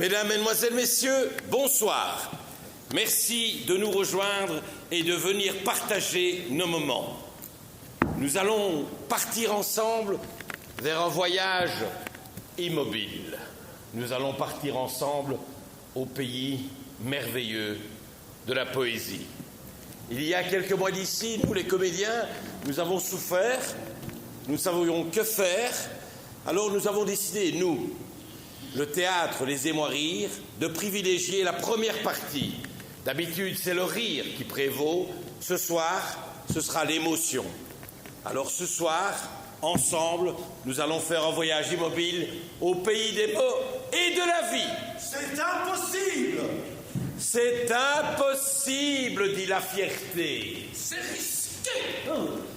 Mesdames, Mesdemoiselles, Messieurs, bonsoir. Merci de nous rejoindre et de venir partager nos moments. Nous allons partir ensemble vers un voyage immobile. Nous allons partir ensemble au pays merveilleux de la poésie. Il y a quelques mois d'ici, nous les comédiens, nous avons souffert, nous ne savions que faire, alors nous avons décidé, nous, le théâtre Les Émois rire, de privilégier la première partie. D'habitude, c'est le rire qui prévaut. Ce soir, ce sera l'émotion. Alors ce soir, ensemble, nous allons faire un voyage immobile au pays des mots et de la vie. C'est impossible! C'est impossible, dit la fierté. C'est risqué!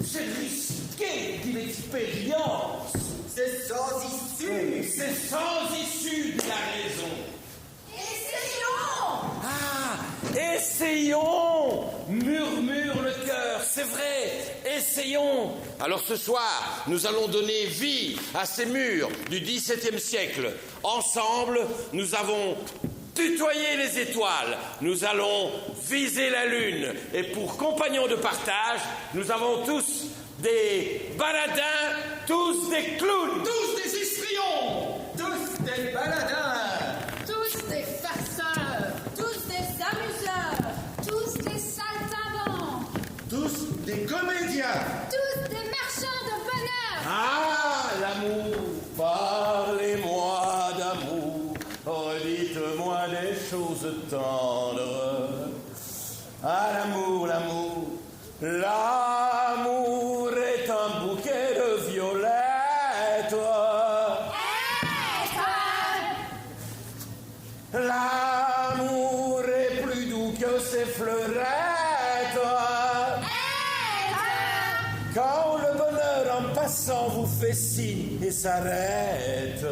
C'est risqué, dit l'expérience. C'est sans issue! C'est sans issue, dit la raison. Essayons! Ah, essayons, murmure le cœur, c'est vrai, essayons. Alors ce soir, nous allons donner vie à ces murs du XVIIe siècle. Ensemble, nous avons tutoyé les étoiles, nous allons viser la lune. Et pour compagnons de partage, nous avons tous des baladins, tous des clowns, Tous des histrions! Tous des baladins! Tous des farceurs, tous des amuseurs, tous des saltimbanques, Tous des comédiens! tous des marchands de bonheur. Ah, l'amour, parlez-moi d'amour, redites-moi des choses tendres. Ah, l'amour, l'amour, l'amour est un bouquet de violettes. L'amour est plus doux que ses fleurettes. Quand le bonheur en passant vous fait signe et s'arrête,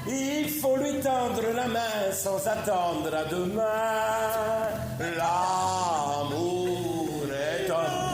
il faut lui tendre la main sans attendre à demain. L'amour est un...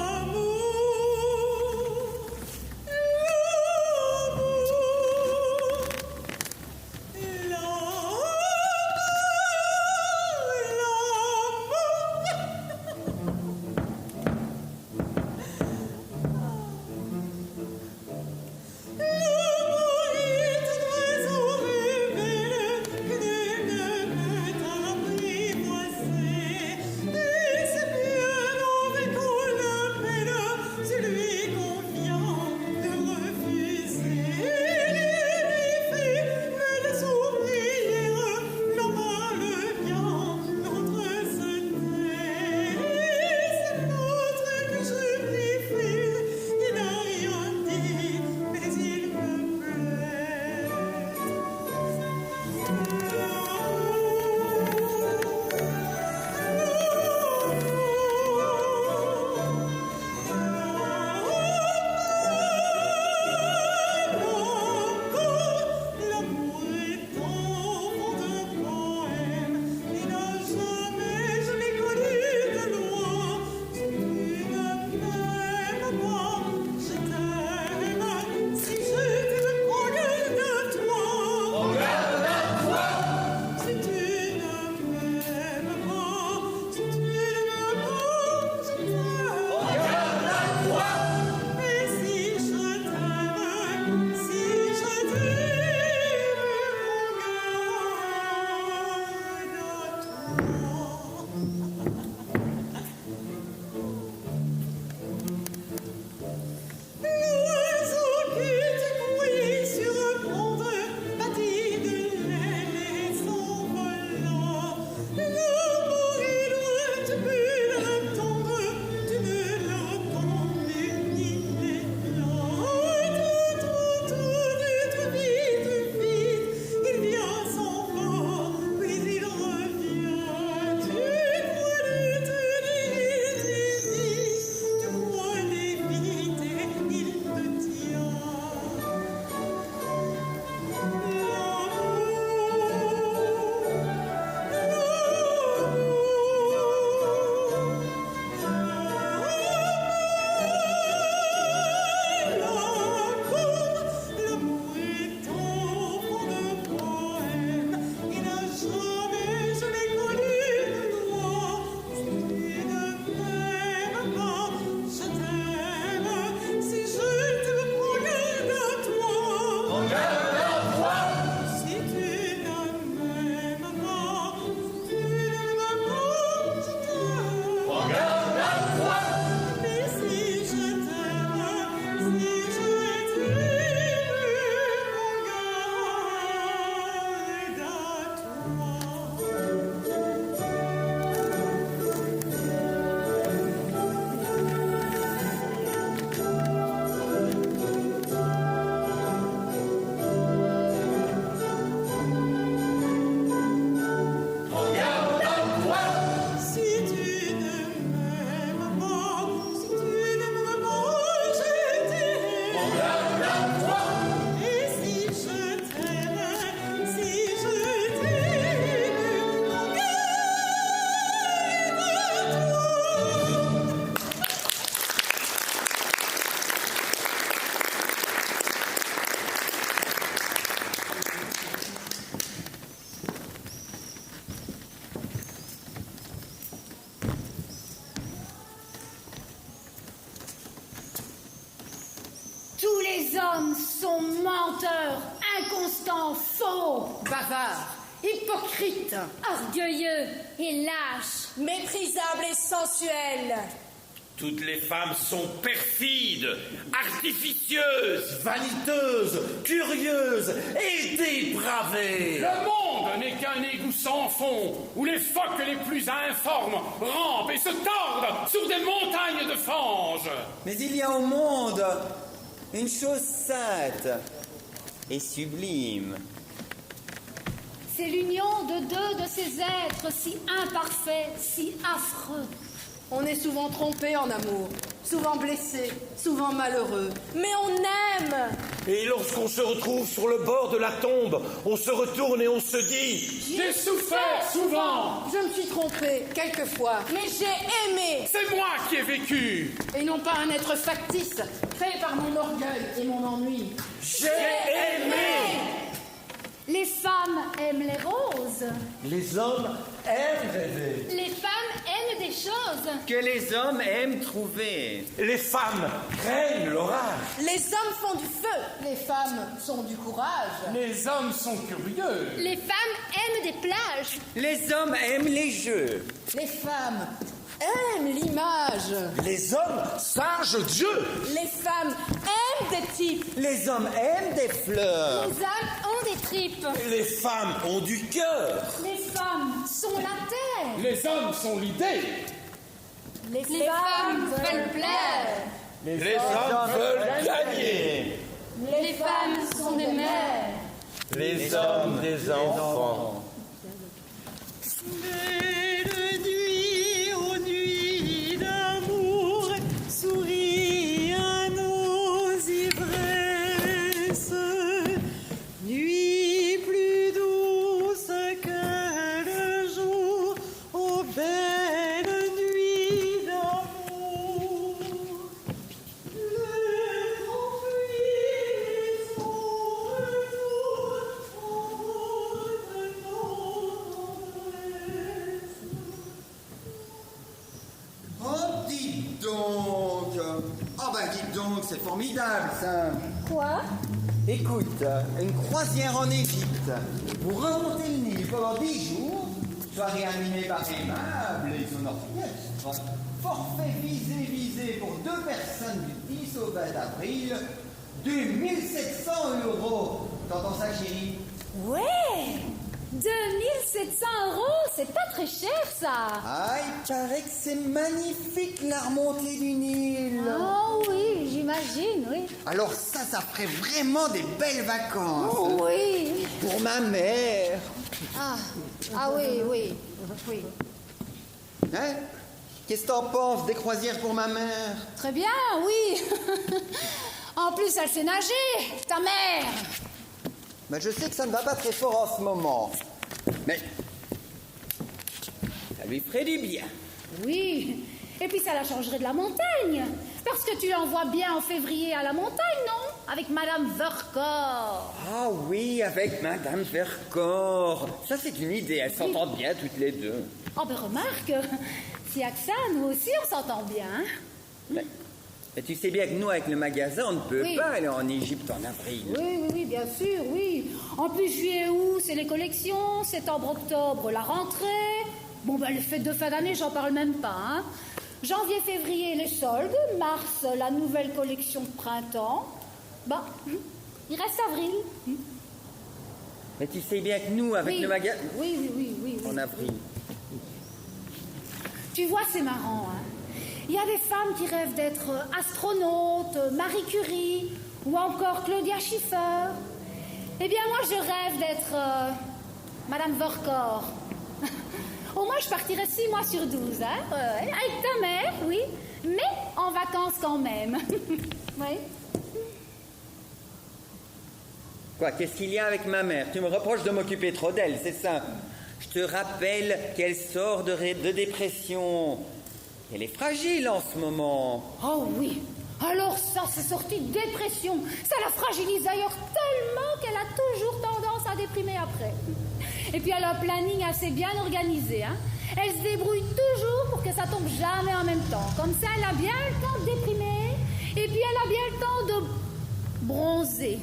Les hommes sont menteurs, inconstants, faux, Bavards, hypocrites, orgueilleux et lâches, méprisables et sensuels. Toutes les femmes sont perfides, artificieuses, Vaniteuses, curieuses et dépravées. Le monde n'est qu'un égout sans fond, où les phoques les plus informes rampent et se tordent sur des montagnes de fange. Mais il y a au monde une chose sainte et sublime. c'est l'union de deux de ces êtres si imparfaits, si affreux. On est souvent trompé en amour, souvent blessé, souvent malheureux. Mais on aime. Et lorsqu'on se retrouve sur le bord de la tombe, on se retourne et on se dit: J'ai souffert souvent. Je me suis trompé quelquefois, mais j'ai aimé. C'est moi qui ai vécu. Et non pas un être factice, créé par mon orgueil et mon ennui. J'ai aimé. Les femmes aiment les roses. Les hommes aiment rêver. Les femmes aiment des choses. Que les hommes aiment trouver. Les femmes craignent l'orage. Les hommes font du feu, les femmes sont du courage. Les hommes sont curieux. Les femmes aiment des plages. Les hommes aiment les jeux. Les femmes aiment l'image. Les hommes singent Dieu. Les femmes aiment des types. Les hommes aiment des fleurs. Les hommes ont des tripes. Les femmes ont du cœur. Les femmes sont la terre. Les hommes sont l'idée. Les femmes veulent plaire. Les hommes veulent gagner. Les femmes sont des mères. Les hommes des enfants. Belle nuit, aux nuits d'amour, souris à nos ivresses. Nuit plus douce que le jour, ô belle nuit d'amour. Le vent fuit son retour, en retenant. Oh, dites donc. Oh, ben dites donc, c'est formidable, ça. Quoi? Écoute, une croisière en Égypte. Vous remontez le Nil pendant 10 jours, soirée animée par Aimable et son orchestre. Forfait visé pour 2 personnes du 10 au 20 avril, de 1700 €. T'entends ça, chérie? Ouais! 2700 €, c'est pas très cher ça! Ah, il paraît que c'est magnifique la remontée du Nil. Oh oui, j'imagine, oui. Alors ça ferait vraiment des belles vacances. Oh oui! Pour ma mère. Ah oui, oui, oui. Hein? Qu'est-ce que t'en penses des croisières pour ma mère? Très bien, oui! En plus, elle sait nager, ta mère! Mais je sais que ça ne va pas très fort en ce moment. Mais ça lui ferait du bien. Oui, et puis ça la changerait de la montagne. Parce que tu l'envoies bien en février à la montagne, non? Avec Madame Vercors. Ah oui, avec Madame Vercors. Ça, c'est une idée. Elles s'entendent bien toutes les deux. Oh ben remarque, s'il y a que ça, nous aussi on s'entend bien. Hein? Mais tu sais bien que nous, avec le magasin, on ne peut Oui. pas aller en Égypte en avril. Oui, bien sûr, oui. En plus, juillet, août, c'est les collections. Septembre, octobre, la rentrée. Bon, ben, les fêtes de fin d'année, j'en parle même pas. Hein. Janvier, février, les soldes. Mars, la nouvelle collection de printemps. Bah, il reste avril. Mais tu sais bien que nous, avec Oui. le magasin, Oui. en avril. Tu vois, c'est marrant, hein. Il y a des femmes qui rêvent d'être astronautes, Marie Curie, ou encore Claudia Schiffer. Eh bien, moi, je rêve d'être Madame Vercors. Au moins, je partirai 6 mois sur 12, hein, avec ta mère, oui, mais en vacances quand même. Oui. Quoi, qu'est-ce qu'il y a avec ma mère? Tu me reproches de m'occuper trop d'elle, c'est ça? Je te rappelle qu'elle sort de dépression. Elle est fragile en ce moment. Oh oui. Alors ça, c'est sorti de dépression. Ça la fragilise d'ailleurs tellement qu'elle a toujours tendance à déprimer après. Et puis elle a un planning assez bien organisé. Hein. Elle se débrouille toujours pour que ça tombe jamais en même temps. Comme ça, elle a bien le temps de déprimer. Et puis elle a bien le temps bronzée.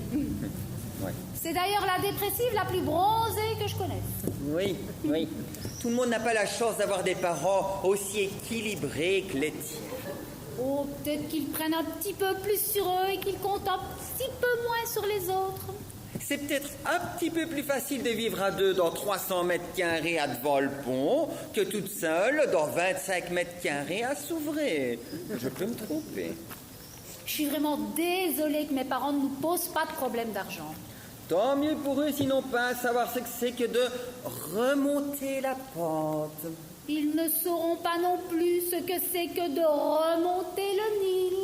Ouais. C'est d'ailleurs la dépressive la plus bronzée que je connaisse. Oui, oui. Tout le monde n'a pas la chance d'avoir des parents aussi équilibrés que les tiens. Oh, peut-être qu'ils prennent un petit peu plus sur eux et qu'ils comptent un petit peu moins sur les autres. C'est peut-être un petit peu plus facile de vivre à deux dans 300 mètres carrés à Devant-le-Pont que toute seule dans 25 mètres carrés à Souvray. Je peux me tromper. Je suis vraiment désolée que mes parents ne nous posent pas de problème d'argent. Tant mieux pour eux s'ils n'ont pas à savoir ce que c'est que de remonter la pente. Ils ne sauront pas non plus ce que c'est que de remonter le Nil.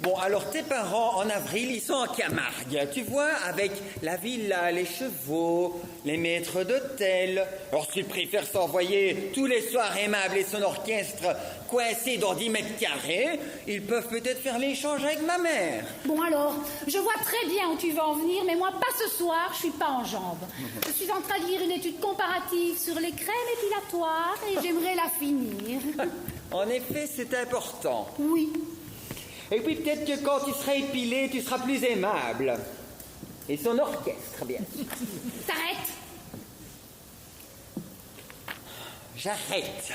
Bon, alors tes parents, en avril, ils sont en Camargue, tu vois, avec la villa, les chevaux, les maîtres d'hôtel. Alors s'ils préfèrent s'envoyer tous les soirs aimable et son orchestre coincé dans 10 mètres carrés, ils peuvent peut-être faire l'échange avec ma mère. Bon alors, je vois très bien où tu veux en venir, mais moi pas ce soir, je suis pas en jambes. Je suis en train de lire une étude comparative sur les crèmes épilatoires et j'aimerais la finir. En effet, c'est important. Oui. Et puis peut-être que quand tu seras épilé, tu seras plus aimable. Et son orchestre, bien sûr. T'arrêtes. J'arrête.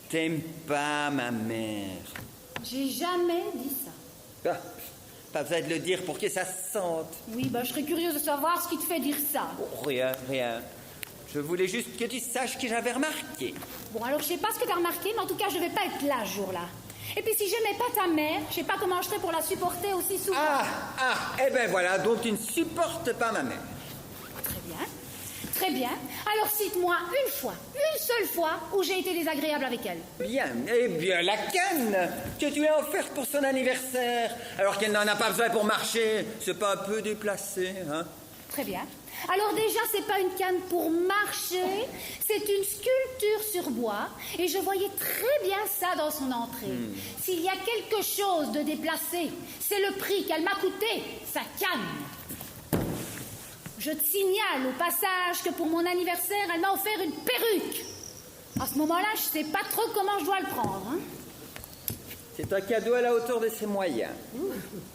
T'aimes pas ma mère? J'ai jamais dit ça. Ah, pas besoin de le dire pour que ça se sente. Oui, je serais curieuse de savoir ce qui te fait dire ça. Oh, rien, rien. Je voulais juste que tu saches que j'avais remarqué. Bon, alors je sais pas ce que t'as remarqué, mais en tout cas, je vais pas être là ce jour-là. Et puis si j'aimais pas ta mère, je sais pas comment je ferais pour la supporter aussi souvent. Eh ben voilà, donc tu ne supportes pas ma mère. Très bien. Très bien. Alors cite-moi une seule fois, où j'ai été désagréable avec elle. Bien, eh bien la canne que tu lui as offerte pour son anniversaire, alors qu'elle n'en a pas besoin pour marcher. C'est pas un peu déplacé, hein? Très bien. Alors déjà, c'est pas une canne pour marcher, c'est une sculpture sur bois, et je voyais très bien ça dans son entrée. S'il y a quelque chose de déplacé, c'est le prix qu'elle m'a coûté, sa canne. Je te signale au passage que pour mon anniversaire, elle m'a offert une perruque. À ce moment-là, je sais pas trop comment je dois le prendre, hein. C'est un cadeau à la hauteur de ses moyens.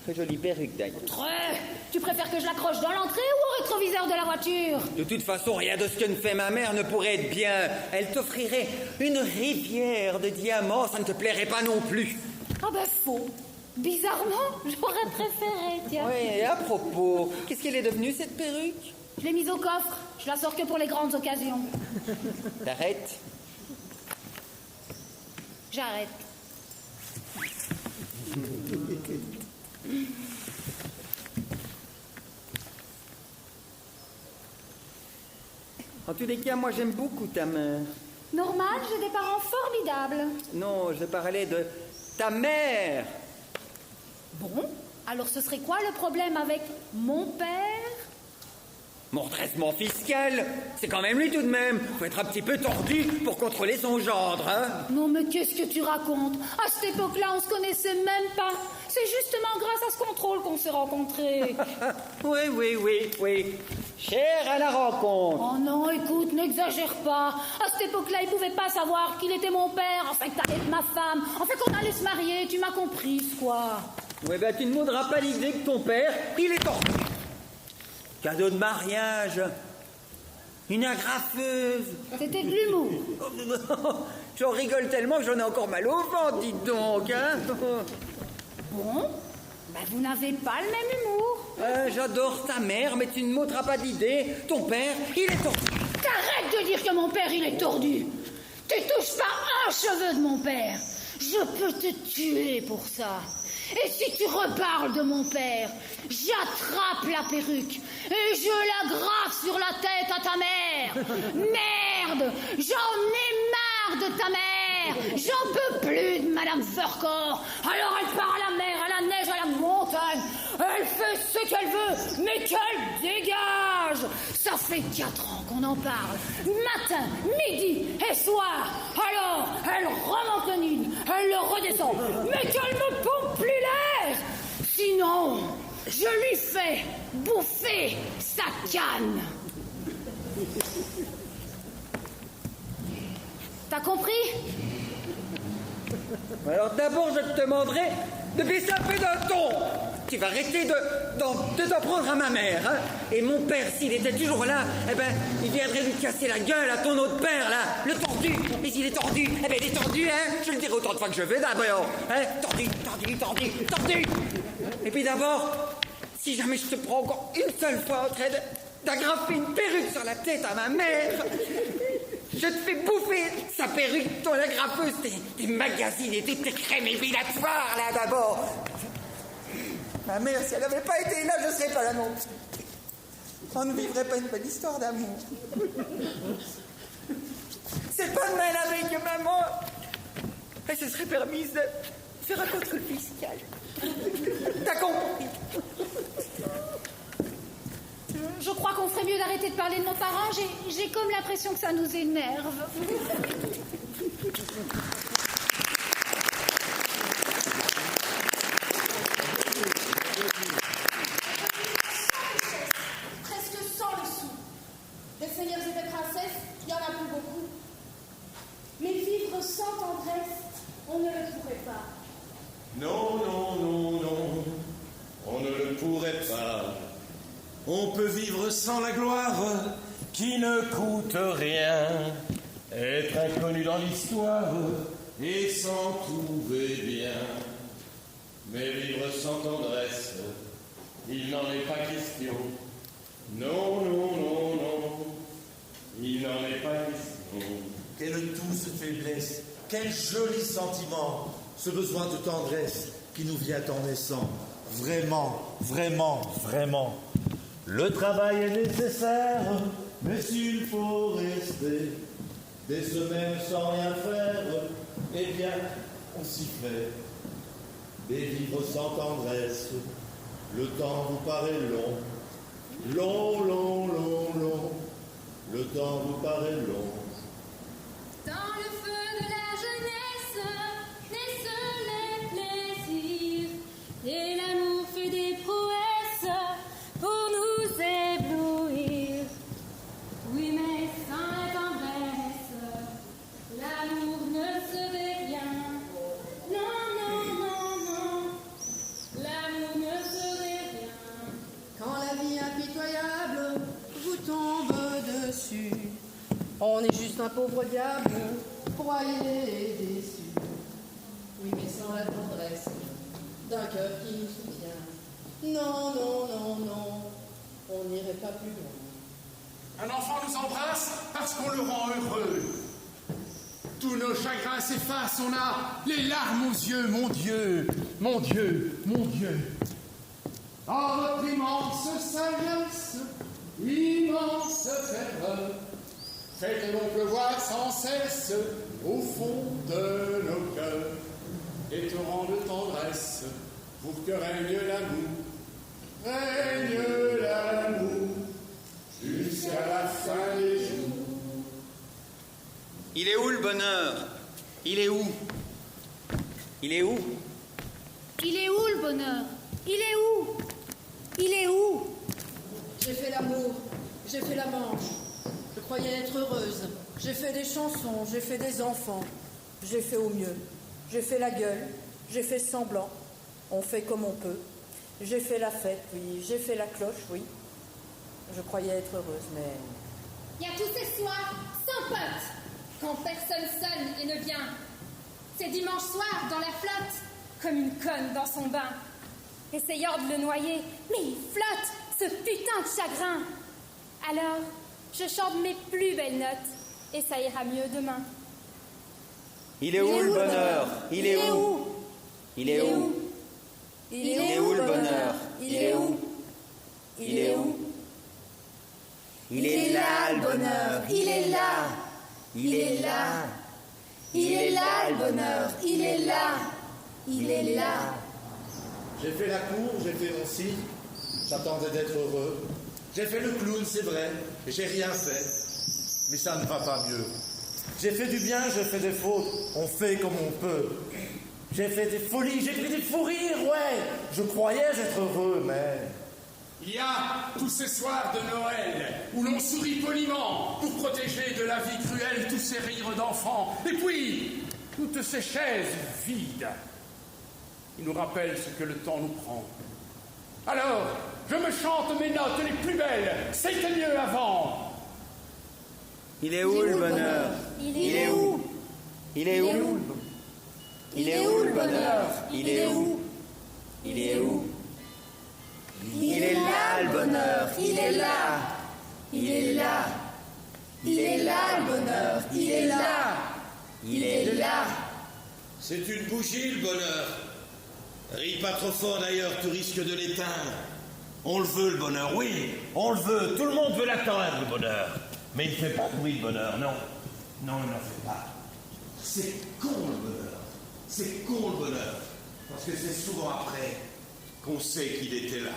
Très jolie perruque, d'ailleurs. Très. Tu préfères que je l'accroche dans l'entrée ou au rétroviseur de la voiture? De toute façon, rien de ce que ne fait ma mère ne pourrait être bien. Elle t'offrirait une rivière de diamants, ça ne te plairait pas non plus. Ah faux. Bizarrement, j'aurais préféré, tiens. Oui, à propos, qu'est-ce qu'elle est devenue, cette perruque? Je l'ai mise au coffre. Je la sors que pour les grandes occasions. T'arrêtes? J'arrête. En tous les cas, moi j'aime beaucoup ta mère. Normal, j'ai des parents formidables. Non, je parlais de ta mère. Bon, alors ce serait quoi le problème avec mon père? Mon redressement fiscal, c'est quand même lui tout de même. Faut être un petit peu tordu pour contrôler son gendre, hein? Non, mais qu'est-ce que tu racontes? À cette époque-là, on se connaissait même pas. C'est justement grâce à ce contrôle qu'on s'est rencontrés. Oui. Cher à la rencontre. Oh non, écoute, n'exagère pas. À cette époque-là, il pouvait pas savoir qu'il était mon père, enfin que t'allais être ma femme, enfin qu'on allait se marier, tu m'as comprise, quoi. Ouais, tu ne m'auderas pas l'idée que ton père, il est tordu. Cadeau de mariage. Une agrafeuse. C'était de l'humour. J'en rigole tellement que j'en ai encore mal au ventre, dis donc, hein? Bon, vous n'avez pas le même humour. J'adore ta mère, mais tu ne m'ôteras pas d'idée. Ton père, il est tordu. T'arrêtes de dire que mon père, il est tordu. Tu touches pas un cheveu de mon père. Je peux te tuer pour ça. Et si tu reparles de mon père, j'attrape la perruque et je la grave sur la tête à ta mère. Merde, j'en ai marre de ta mère. J'en peux plus de Madame Furcor. Alors elle part à la mer, à la neige, à la montagne. Elle fait ce qu'elle veut, mais qu'elle dégage. Ça fait 4 ans qu'on en parle. Matin, midi et soir. Alors, elle remonte le Nil, elle le redescend. Mais qu'elle me pompe plus l'air. Sinon, je lui fais bouffer sa canne. T'as compris? Alors d'abord, je te demanderai de baisser un peu d'un ton. Tu vas arrêter de t'en prendre à ma mère. Hein. Et mon père, s'il était toujours là, eh ben, il viendrait lui casser la gueule à ton autre père, là, le tordu. Mais s'il est tordu, eh ben, il est tordu, hein. Je le dirai autant de fois que je veux, d'abord. Hein. Tordu. Et puis d'abord, si jamais je te prends encore une seule fois en train d'agrafer une perruque sur la tête à ma mère, je te fais bouffer sa perruque, ton agrafeuse, tes magazines et tes crèmes épilatoires, là, d'abord. Ma mère, si elle n'avait pas été là, je ne serais pas là non plus. On ne vivrait pas une belle histoire d'amour. C'est pas de mal avec maman. Elle se serait permise de faire un contrôle fiscal. T'as compris? Je crois qu'on ferait mieux d'arrêter de parler de nos parents. J'ai comme l'impression que ça nous énerve. Presque 100 le sou. Des seigneurs et des princesses, il n'y en a plus beaucoup. Mais vivre sans tendresse, on ne le pourrait pas. Non, on ne le pourrait pas. On peut vivre sans la gloire qui ne coûte rien, être inconnu dans l'histoire et s'en trouver bien. Mais vivre sans tendresse, il n'en est pas question. Non, il n'en est pas question. Quelle douce faiblesse, quel joli sentiment, ce besoin de tendresse qui nous vient en naissant. Vraiment. Le travail est nécessaire, mais s'il faut rester des semaines sans rien faire, eh bien, on s'y fait. Mais vivre sans tendresse, le temps vous paraît long. Le temps vous paraît long. Dans le feu de la jeunesse naissent les plaisirs et l'amour fait des prouesses pour nous éblouir. Oui, mais sans la tendresse, l'amour ne serait rien. Non, l'amour ne serait rien. Quand la vie impitoyable vous tombe dessus, on est juste un pauvre diable, broyé et déçu. Oui, mais sans la tendresse d'un cœur qui nous soutient. Non, on n'irait pas plus loin. Un enfant nous embrasse parce qu'on le rend heureux. Tous nos chagrins s'effacent, on a les larmes aux yeux, mon Dieu. Dans notre immense sagesse, immense ferveur, faites donc pleuvoir sans cesse au fond de nos cœurs des torrents de tendresse pour que règne l'amour jusqu'à la fin des jours. Il est où le bonheur? Il est où? Il est où le bonheur? Il est où? J'ai fait l'amour, j'ai fait la manche. Je croyais être heureuse. J'ai fait des chansons, j'ai fait des enfants. J'ai fait au mieux. J'ai fait la gueule, j'ai fait semblant. On fait comme on peut. J'ai fait la fête, oui. J'ai fait la cloche, oui. Je croyais être heureuse, mais... Il y a tous ces soirs sans pote, quand personne sonne et ne vient. Ces dimanches soirs dans la flotte, comme une conne dans son bain, essayant de le noyer, mais il flotte, ce putain de chagrin. Alors, je chante mes plus belles notes, et ça ira mieux demain. Il est où le bonheur? Il est où? Il est où? Il est où le bonheur? Il est où? Il est où? Il est là le bonheur, il est là. Il est là. Il est là le bonheur, il est là. Il est là. J'ai fait la cour, j'ai fait mon cycle, j'attendais d'être heureux. J'ai fait le clown, c'est vrai, et j'ai rien fait. Mais ça ne va pas mieux. J'ai fait du bien, j'ai fait des fautes, on fait comme on peut. J'ai fait des folies, j'ai fait des fous rires, ouais. Je croyais être heureux, mais Il y a tous ces soirs de Noël où l'on sourit poliment pour protéger de la vie cruelle tous ces rires d'enfants. Et puis, toutes ces chaises vides qui nous rappellent ce que le temps nous prend. Alors, je me chante mes notes les plus belles. C'était mieux avant. Il est où le bonheur? Il est où? Il est où? Il est où le bonheur? Il est où? Il est où? Il est là le bonheur, il est là. Il est là. Il est là le bonheur, il est là. Il est là. C'est une bougie, le bonheur. Ris pas trop fort d'ailleurs, tu risques de l'éteindre. On le veut, le bonheur, oui, on le veut. Tout le monde veut l'atteindre, le bonheur. Mais il ne fait pas de bruit, le bonheur, non. Non, il n'en fait pas. C'est con, le bonheur. C'est con, le bonheur. Parce que c'est souvent après qu'on sait qu'il était là.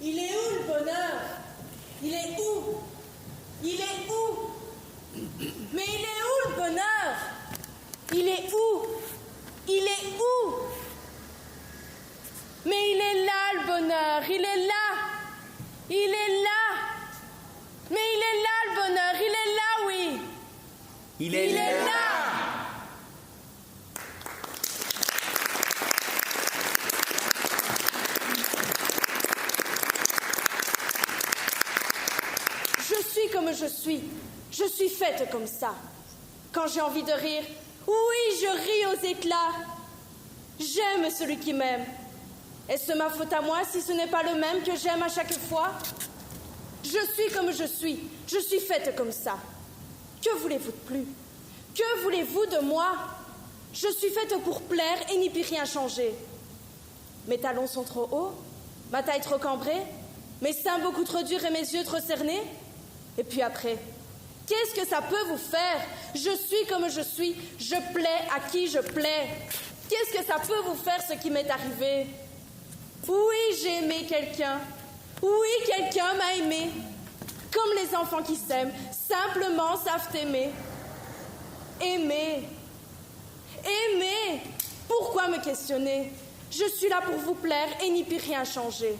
Il est où le bonheur? Il est où? Il est où? Mais il est où le bonheur? Il est où? Il est où? Mais il est là le bonheur, il est là. Il est là. Mais il est là le bonheur, il est là, oui. Il est là. Je suis comme je suis. Je suis faite comme ça. Quand j'ai envie de rire, oui, je ris aux éclats. J'aime celui qui m'aime. Est-ce ma faute à moi si ce n'est pas le même que j'aime à chaque fois? Je suis comme je suis. Je suis faite comme ça. Que voulez-vous de plus? Que voulez-vous de moi? Je suis faite pour plaire et n'y puis rien changer. Mes talons sont trop hauts, ma taille trop cambrée, mes seins beaucoup trop durs et mes yeux trop cernés. Et puis après, qu'est-ce que ça peut vous faire? Je suis comme je suis, je plais à qui je plais. Qu'est-ce que ça peut vous faire ce qui m'est arrivé? Oui, j'ai aimé quelqu'un. Oui, quelqu'un m'a aimé. Comme les enfants qui s'aiment, simplement savent aimer. Aimer. Aimer. Pourquoi me questionner? Je suis là pour vous plaire et n'y puis rien changer.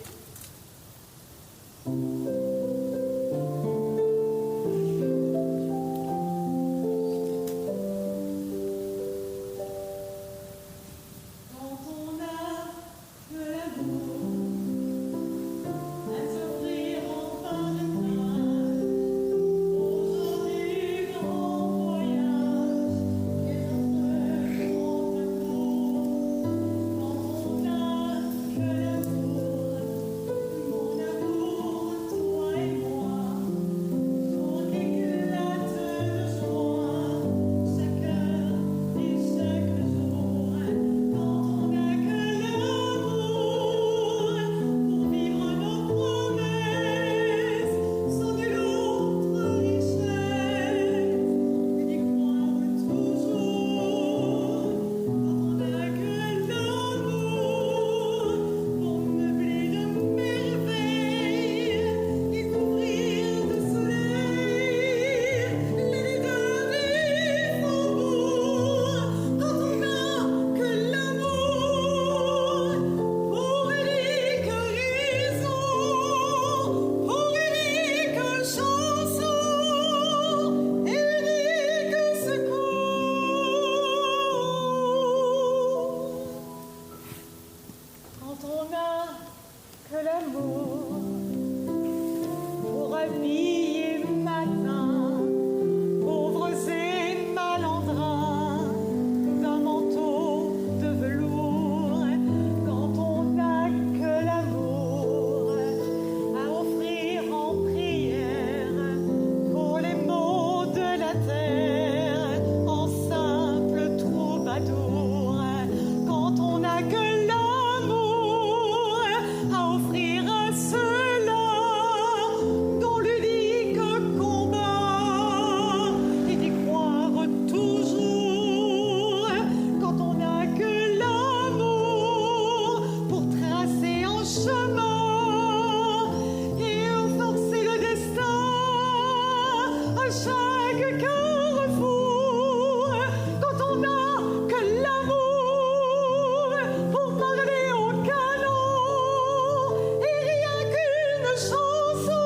chanson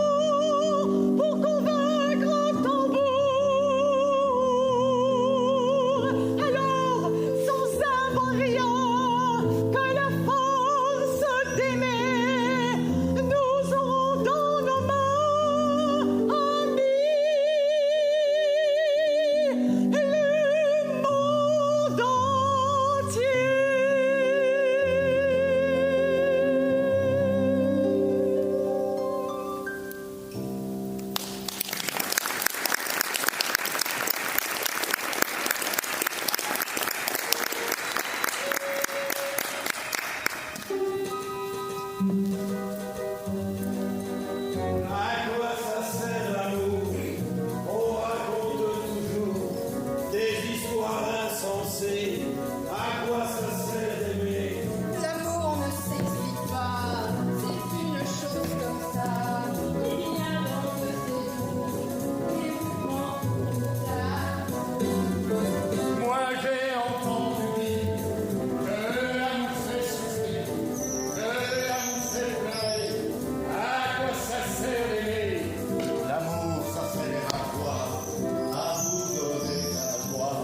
pour convaincre au tambour. Alors, sans savoir rien que la force d'aimer, nous aurons dans nos mains amis le monde entier. À quoi ça sert l'amour? On raconte toujours des histoires insensées. À quoi ça sert d'aimer? L'amour ne s'explique pas, c'est une chose comme ça. Il y a dans de ces jours des mouvements comme ça. Moi j'ai entendu dire que l'amour fait souffrir, que l'amour fait pleurer. À quoi ça sert d'aimer? L'amour, ça sert à quoi? À vous donner la joie,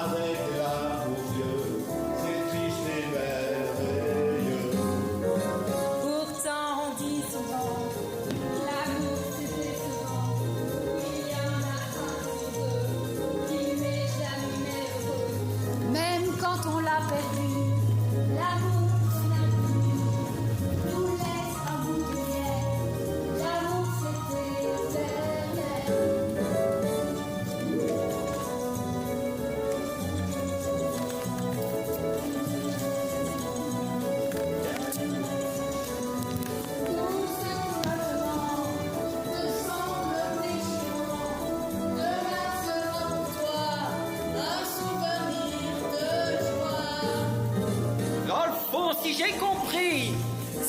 avec des larmes aux yeux. C'est triste et merveilleux. Pourtant on dit souvent, l'amour c'est décevant. Il y en a un sur deux qui n'est jamais heureux. Même quand on l'a perdu, l'amour n'a plus, nous laisse un bout de miel. L'amour c'est éternel. Tout ce maintenant te semble déchirant. Demain sera pour toi un souvenir de joie. Dans le fond, si j'ai compris,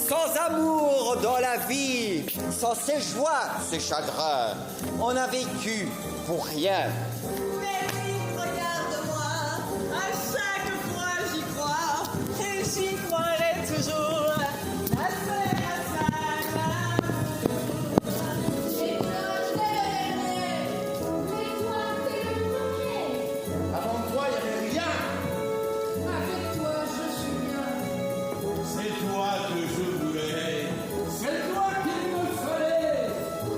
sans amour dans la vie, sans ses joies, ses chagrins, on a vécu pour rien. Mais oui, regarde-moi, à chaque fois j'y crois, et j'y croirai toujours. La seule à ça, Et toi, je l'ai aimé, mais toi, t'es le premier. Avant toi, il n'y avait rien. Avec toi, je suis bien. C'est toi que je voulais. C'est toi qu'il me fallait.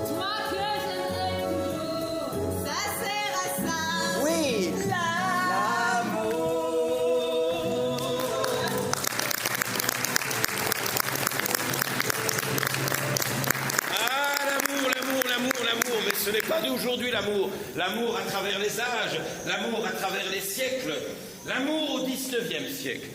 Toi que j'aimerais toujours. ça sert à ça. Oui, L'amour. Ah, l'amour, mais ce n'est pas d'aujourd'hui l'amour. L'amour à travers les âges, l'amour à travers les siècles, l'amour au 19e siècle.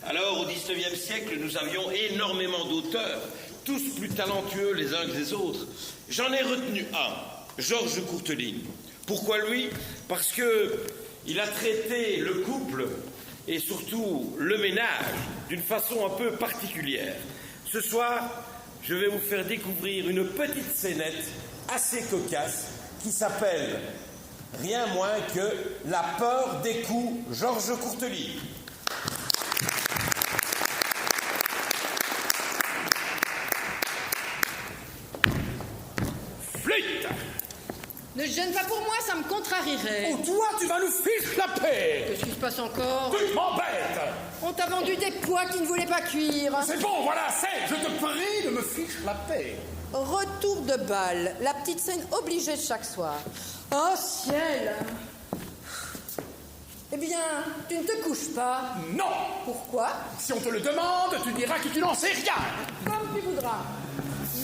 Alors, au 19e siècle, nous avions énormément d'auteurs, tous plus talentueux les uns que les autres. J'en ai retenu un, Georges Courteline. Pourquoi lui? Parce que il a traité le couple et surtout le ménage d'une façon un peu particulière. Ce soir, je vais vous faire découvrir une petite scénette assez cocasse qui s'appelle rien moins que La peur des coups, Georges Courteline. Flûte! Ne te gêne pas pour moi, ça me contrarierait. Oh, toi, tu vas nous fiche la paix. Qu'est-ce qui se passe encore? Tu m'embêtes. On t'a vendu des pois qui ne voulaient pas cuire. C'est bon, voilà, c'est. Je te prie de me fiche la paix. Retour de bal, la petite scène obligée de chaque soir. Oh ciel! Eh bien, tu ne te couches pas. Non. Pourquoi? Si on te le demande, tu diras que tu n'en sais rien. Comme tu voudras.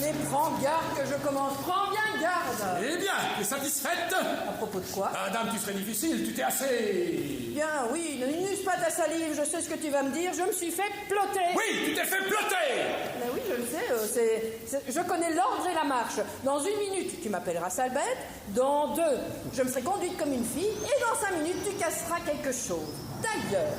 Mais prends garde que je commence. Prends bien garde. Eh bien, tu es satisfaite? À propos de quoi? Madame, tu serais difficile, tu t'es assez... Bien, oui, ne n'use pas ta salive, je sais ce que tu vas me dire, je me suis fait plotter. Oui, tu t'es fait plotter. Mais oui, je le sais, je connais l'ordre et la marche. Dans 1 minute, tu m'appelleras sale bête. Dans 2, je me ferai conduite comme une fille. Et dans 5 minutes, tu casseras quelque chose. D'ailleurs,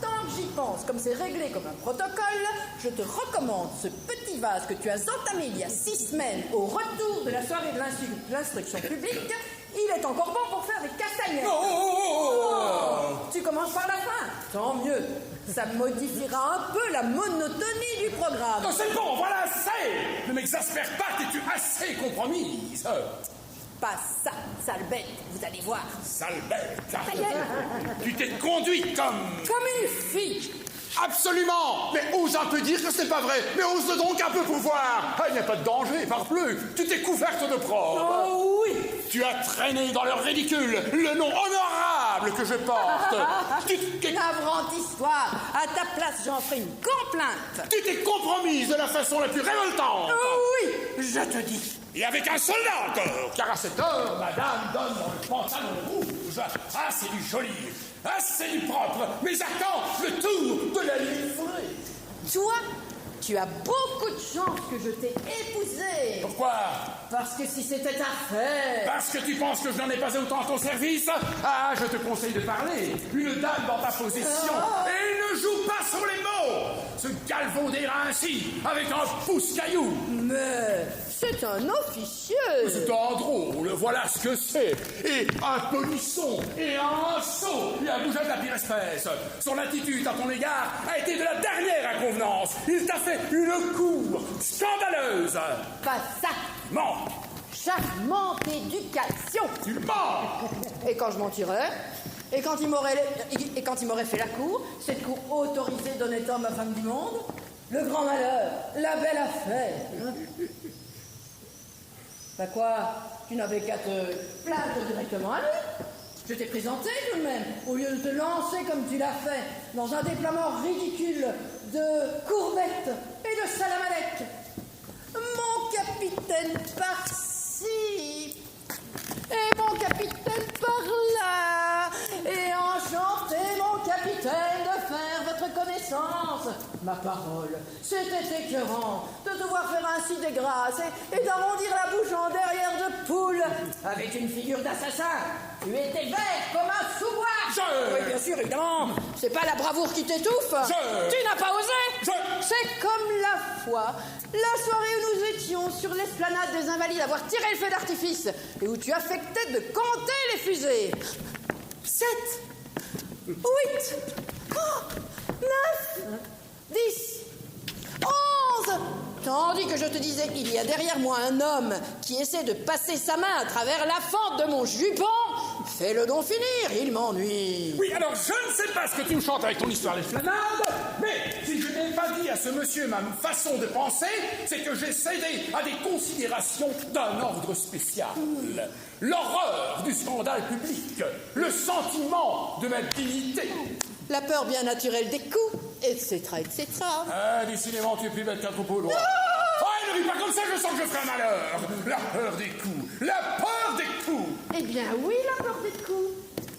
tant que j'y pense, comme c'est réglé comme un protocole, je te recommande ce petit vase que tu as entamé il y a 6 semaines au retour de la soirée de l'instruction publique. Il est encore bon pour faire des castagnettes. Oh. Tu commences par la fin, tant mieux. Ça modifiera un peu la monotonie du programme. Non, c'est bon, voilà, assez. Ne m'exaspère pas, t'es-tu assez compromise? Pas ça, sale bête, vous allez voir. Sale bête. Ta gueule. Tu t'es conduite comme Comme une fille. Absolument. Mais ose un peu dire que c'est pas vrai. Mais ose donc un peu pouvoir. Ah, il n'y a pas de danger, parbleu. Tu t'es couverte de preuves. Oh oui. Tu as traîné dans le ridicule le nom honorable que je porte. Navrante histoire. À ta place, j'en ferai une complainte. Tu t'es compromise de la façon la plus révoltante. Oh oui, je te dis. Et avec un soldat encore. Car à cette heure, madame donne dans le pantalon rouge. Ah, c'est du joli. Ah, c'est du propre. Mais à quand le tour de la livrée? Toi, tu as beaucoup de chance que je t'ai épousée. Pourquoi? Parce que si c'était à faire... Parce que tu penses que je n'en ai pas autant à ton service? Ah, je te conseille de parler. Une dame dans ta possession. Et ne joue pas sur les mots. Se galvauder ainsi, avec un pouce-caillou. Mais c'est un officieux. C'est un drôle, voilà ce que c'est. Et un polisson, et un sot, et un bougeage de la pire espèce. Son attitude à ton égard a été de la dernière inconvenance. Il t'a fait une cour scandaleuse. Pas ça. Mens. Charmante éducation. Tu mens. Et quand je mentirais, et quand il m'aurait fait la cour, cette cour autorisée d'honnête homme à femme du monde, le grand malheur, la belle affaire. Bah quoi, tu n'avais qu'à te plaindre directement à lui. Je t'ai présenté tout de même, au lieu de te lancer comme tu l'as fait, dans un déploiement ridicule de courbettes et de salamalek. Mon capitaine par-ci, et mon capitaine par-là, et enchanté, mon capitaine, de faire votre connaissance. Ma parole, c'était écœurant de devoir faire ainsi des grâces et d'arrondir la bouche en derrière de poule avec une figure d'assassin. Tu étais vert comme un sous-bois. Oui, bien sûr, évidemment. C'est pas la bravoure qui t'étouffe. Tu n'as pas osé. C'est comme la fois, la soirée où nous étions sur l'esplanade des Invalides à voir tirer le feu d'artifice et où tu affectais de compter les fusées. 7, 8, 9, 10, 11. Tandis que je te disais qu'il y a derrière moi un homme qui essaie de passer sa main à travers la fente de mon jupon. Fais-le donc finir, il m'ennuie. Oui, alors je ne sais pas ce que tu me chantes avec ton histoire d'esplanade, mais si je n'ai pas dit à ce monsieur ma façon de penser, c'est que j'ai cédé à des considérations d'un ordre spécial. L'horreur du scandale public, le sentiment de ma dignité. La peur bien naturelle des coups, etc., etc. Ah, décidément, tu es plus bête qu'un troupeau loin. Oh, ne ris pas comme ça, je sens que je ferai un malheur. La peur des coups, la peur des coups. Eh bien oui, la peur des coups.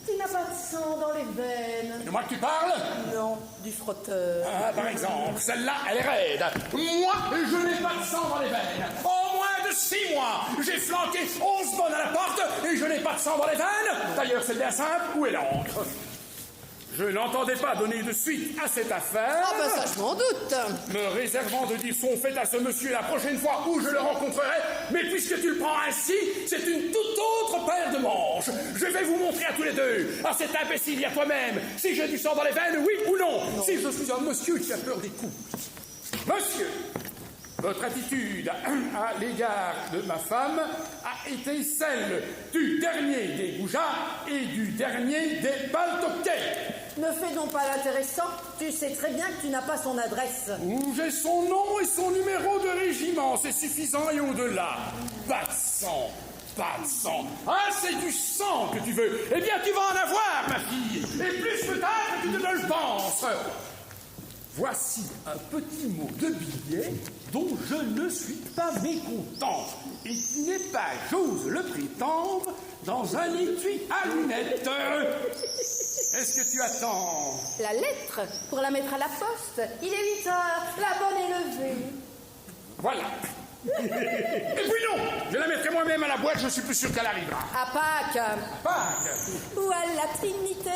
Tu n'as pas de sang dans les veines. De moi que tu parles? Non, du frotteur. Ah, par exemple, celle-là, elle est raide. Moi, je n'ai pas de sang dans les veines. Au moins de 6 mois, j'ai flanqué 11 bonnes à la porte et je n'ai pas de sang dans les veines. D'ailleurs, c'est bien simple, où est l'encre? Je n'entendais pas donner de suite à cette affaire. Ah ben ça, je m'en doute. Me réservant de dire son fait à ce monsieur la prochaine fois où je le rencontrerai. Mais puisque tu le prends ainsi, c'est une toute autre paire de manches. Je vais vous montrer à tous les deux, à cet imbécile et à toi-même, si j'ai du sang dans les veines, oui ou non. Si je suis un monsieur qui a peur des coups. Monsieur, votre attitude à l'égard de ma femme a été celle du dernier des goujats et du dernier des baltoquets. Ne fais donc pas l'intéressant, tu sais très bien que tu n'as pas son adresse. J'ai son nom et son numéro de régiment, c'est suffisant et au-delà. Pas de sang, pas de sang. Ah, c'est du sang que tu veux. Eh bien, tu vas en avoir, ma fille. Et plus peut-être que tu ne le penses. Voici un petit mot de billet dont je ne suis pas mécontent et qui n'est pas, j'ose le prétendre, dans un étui à lunettes. Est-ce que tu attends? La lettre, pour la mettre à la poste. Il est 8 heures, la bonne est levée. Voilà. Et puis non, je la mettrai moi-même à la boîte, je suis plus sûr qu'elle arrivera. À Pâques. À Pâques. Ou à la Trinité,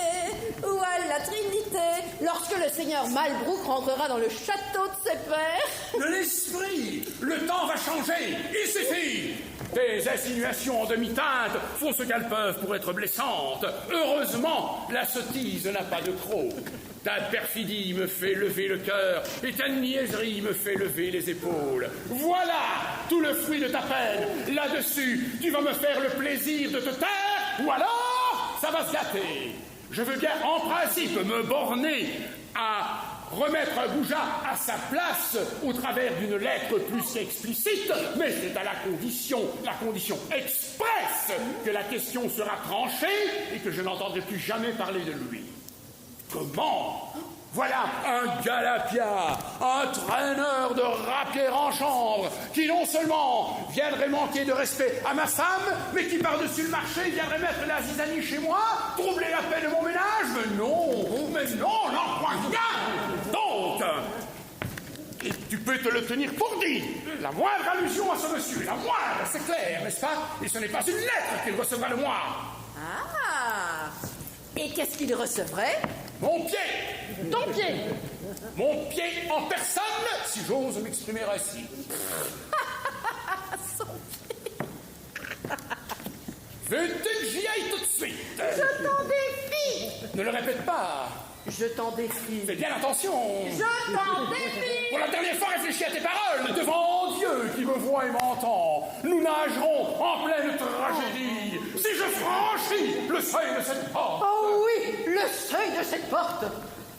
ou à la Trinité, lorsque le seigneur Malbrook rentrera dans le château de ses pères. De l'esprit, le temps va changer, il suffit. Tes insinuations en demi-teinte font ce qu'elles peuvent pour être blessantes. Heureusement, la sottise n'a pas de croc. Ta perfidie me fait lever le cœur et ta niaiserie me fait lever les épaules. Voilà tout le fruit de ta peine. Là-dessus, tu vas me faire le plaisir de te taire ou alors ça va se gâter. Je veux bien en principe me borner à remettre Goujat à sa place au travers d'une lettre plus qu'explicite, mais c'est à la condition expresse que la question sera tranchée et que je n'entendrai plus jamais parler de lui. Comment? Voilà un galapia, un traîneur de rapier en chambre, qui non seulement viendrait manquer de respect à ma femme, mais qui par-dessus le marché viendrait mettre la zizanie chez moi, troubler la paix de mon ménage. Mais non, n'en crois rien. Donc, et tu peux te le tenir pour dit, la moindre allusion à ce monsieur, la moindre, c'est clair, n'est-ce pas? Et ce n'est pas une lettre qu'il recevra de moi. Ah! Et qu'est-ce qu'il recevrait? Mon pied. Ton pied. Mon pied en personne, si j'ose m'exprimer ainsi. Son pied. Veux-tu que j'y aille tout de suite? Je t'en défie. Ne le répète pas. Je t'en défie. Fais bien attention. Je t'en défie. Pour la dernière fois, réfléchis à tes paroles. Devant Dieu qui me voit et m'entend, nous nagerons en pleine tragédie. Si je franchis le seuil de cette porte. Oh oui, le seuil de cette porte.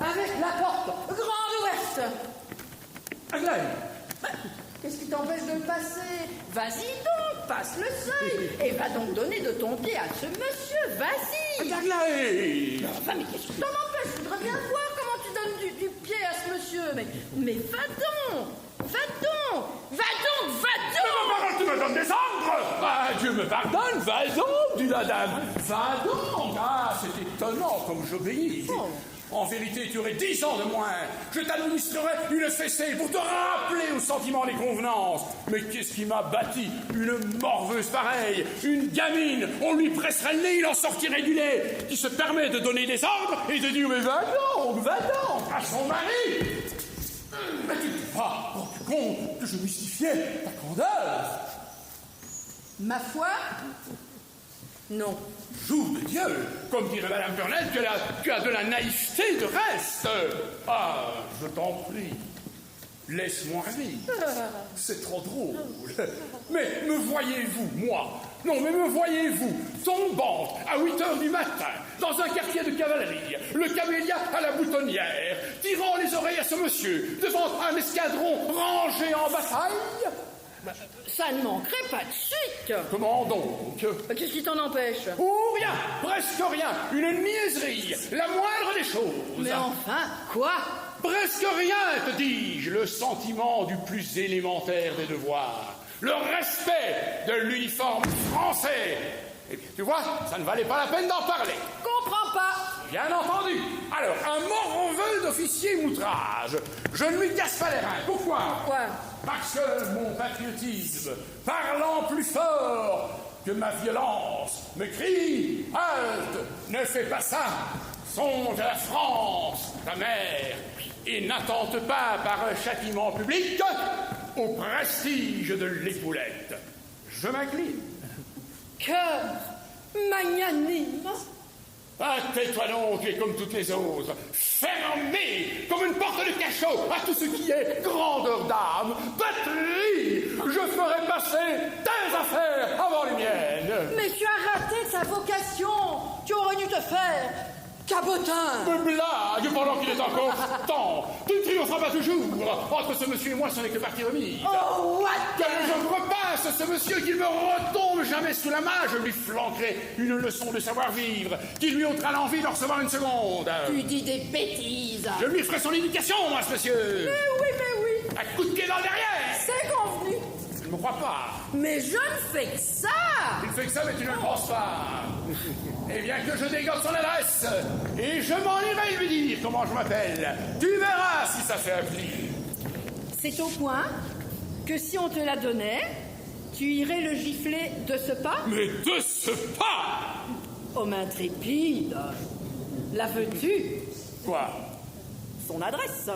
Avec la porte grande ouverte. Aglaé. Qu'est-ce qui t'empêche de le passer? Vas-y donc, passe le seuil. Et va donc donner de ton pied à ce monsieur. Vas-y. Aglaé. Enfin, mais qu'est-ce qui t'en empêche? Je voudrais bien voir comment tu donnes du pied à ce monsieur. Mais va donc. Va donc. Va donc, va donc. Ma parole, tu me donnes des ordres. Ah, Dieu me pardonne, va donc, dit la dame. Va donc. Ah, c'est étonnant comme j'obéis. Oh. En vérité, tu aurais 10 ans de moins. Je t'administrerais une fessée pour te rappeler au sentiment des convenances. Mais qu'est-ce qui m'a bâti? Une morveuse pareille, une gamine. On lui presserait le nez, il en sortirait du lait. Qui se permet de donner des ordres et de dire mais va donc à son mari. Mais tu t'es pas rendu compte que je mystifiais ta candeur? Ma foi, non. Jour de Dieu, comme dirait Madame Burnett, tu as de la naïveté de reste. Ah, je t'en prie, laisse-moi vivre. C'est trop drôle. Mais me voyez-vous, moi? Non, mais me voyez-vous tombante à 8 heures du matin, dans un quartier de cavalerie, le camélia à la boutonnière, tirant les oreilles à ce monsieur, devant un escadron rangé en bataille? Ça ne manquerait pas de chic. Comment donc? Qu'est-ce qui t'en empêche? Ou rien, presque rien, une niaiserie, la moindre des choses. Mais enfin, quoi? Presque rien, te dis-je, le sentiment du plus élémentaire des devoirs, le respect de l'uniforme français. Et bien, tu vois, ça ne valait pas la peine d'en parler. Comprends pas. Bien entendu. Alors, un mort en veule d'officier moutrage. Je ne lui casse pas les reins. Pourquoi? Pourquoi? Parce que mon patriotisme, parlant plus fort que ma violence, me crie « Halte, ne fais pas ça. Songe à la France, ta mère, et n'attente pas par un châtiment public au prestige de l'époulette. » Je m'incline. Cœur magnanime. Ah, tais-toi donc, et comme toutes les autres, fermé comme une porte de cachot à tout ce qui est grandeur d'âme, patrie. Je ferai passer tes affaires avant les miennes. Mais tu as raté ta vocation. Tu aurais dû te faire cabotin. Me blague pendant qu'il est encore temps. Tu ne triompheras pas toujours. Entre ce monsieur et moi, ce n'est que partie remise. Oh, what? Que je repasse ce monsieur qu'il me retombe jamais sous la main, je lui flanquerai une leçon de savoir-vivre qui lui ôtera l'envie de recevoir une seconde. Tu dis des bêtises. Je lui ferai son éducation, moi, ce monsieur. Mais oui. Un coup de pied dans le derrière. C'est convenu. Je ne me crois pas. Mais je ne fais que ça. Tu ne fais que ça, mais tu ne le penses pas. Eh bien que je dégote son adresse, et je m'en irai lui dire comment je m'appelle. Tu verras si ça fait un pli. C'est au point que si on te la donnait, tu irais le gifler de ce pas? Mais de ce pas! Homme intrépide. La veux-tu? Quoi? Son adresse.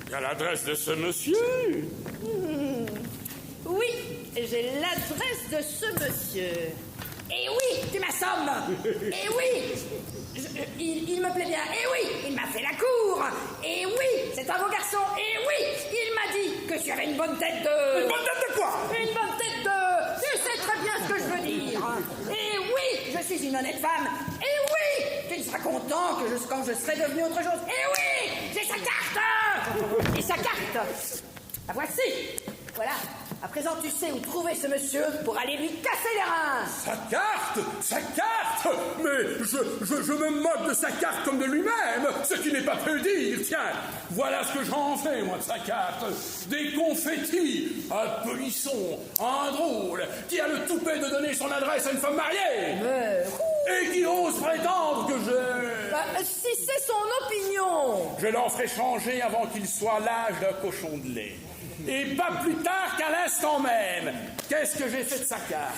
Il y a l'adresse de ce monsieur. Oui, j'ai l'adresse de ce monsieur. Et oui, tu m'assommes. Et oui. Il me plaît bien. Et oui, il m'a fait la cour. Et oui, c'est un beau garçon. Et oui, il m'a dit que tu avais une bonne tête de... Une bonne tête de quoi? Une bonne tête de... Tu sais très bien ce que je veux dire. Et oui, je suis une honnête femme. Et oui, tu seras content que quand je serai devenue autre chose. Et oui, j'ai sa carte. Et sa carte. La voici. Voilà. À présent, tu sais où trouver ce monsieur pour aller lui casser les reins. Sa carte? Sa carte? Mais je me moque de sa carte comme de lui-même, ce qui n'est pas peu dire. Tiens, voilà ce que j'en fais, moi, de sa carte. Des confettis, un polisson, un drôle, qui a le toupet de donner son adresse à une femme mariée. Mais... Et qui ose prétendre que je... si c'est son opinion. Je l'en ferai changer avant qu'il soit l'âge d'un cochon de lait. Et pas plus tard qu'à l'instant même. Qu'est-ce que j'ai fait de sa carte?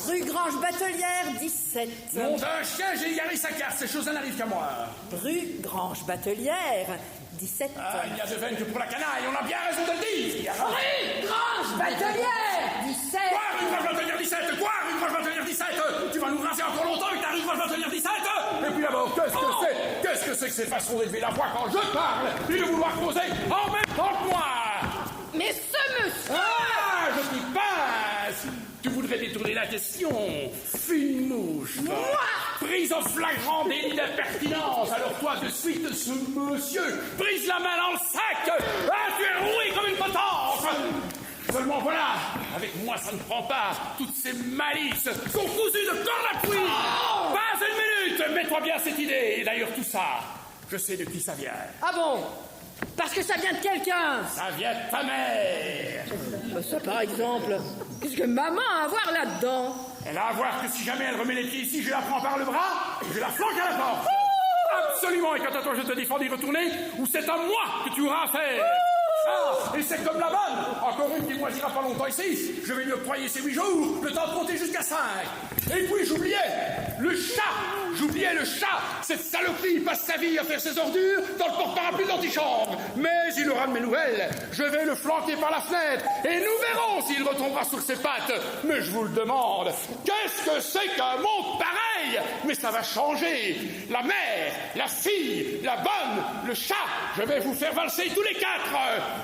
Rue Grange Batelière, 17. Nom d'un chien, j'ai égaré sa carte. Ces choses-là n'arrivent qu'à moi. Rue Grange Batelière, 17. Il n'y a de veine que pour la canaille. On a bien raison de le dire. Rue Grange Batelière, 17. Quoi, rue Grange Batelière, 17? Quoi, rue Grange Batelière, 17? Tu vas nous rincer encore longtemps avec ta rue Grange Batelière, 17? Et puis d'abord, qu'est-ce que c'est que cette façon d'élever la voix quand je parle et de vouloir causer en même temps que moi? Mais ce monsieur... Ah, je t'y passe. Tu voudrais détourner la question, fine mouche. Moi? Prise en flagrant délit d'impertinence. Alors toi, de suite, ce monsieur, brise la main dans le sac. Ah, tu es roué comme une potence. Seulement voilà, avec moi ça ne prend pas. Toutes ces malices sont cousues de corde à pluie. Pas une minute, mets-toi bien cette idée. Et d'ailleurs tout ça, je sais de qui ça vient. Ah bon? Parce que ça vient de quelqu'un. Ça vient de ta mère. Ça par exemple, qu'est-ce que maman a à voir là-dedans? Elle a à voir que si jamais elle remet les pieds ici, je la prends par le bras et je la flanque à la porte. Absolument, et quant à toi, je te défends d'y retourner, ou c'est à moi que tu auras affaire. Ah, et c'est comme la bonne. Encore une qui moisira pas longtemps ici. Je vais lui octroyer ces 8 jours, le temps de compter jusqu'à 5. Et puis j'oubliais le chat. Cette saloperie passe sa vie à faire ses ordures dans le porte-parapluie de l'antichambre. Mais il aura de mes nouvelles. Je vais le flanquer par la fenêtre et nous verrons s'il retombera sur ses pattes. Mais je vous le demande, qu'est-ce que c'est qu'un monde pareil? Mais ça va changer. La mère, la fille, la bonne, le chat. Je vais vous faire valser tous les 4.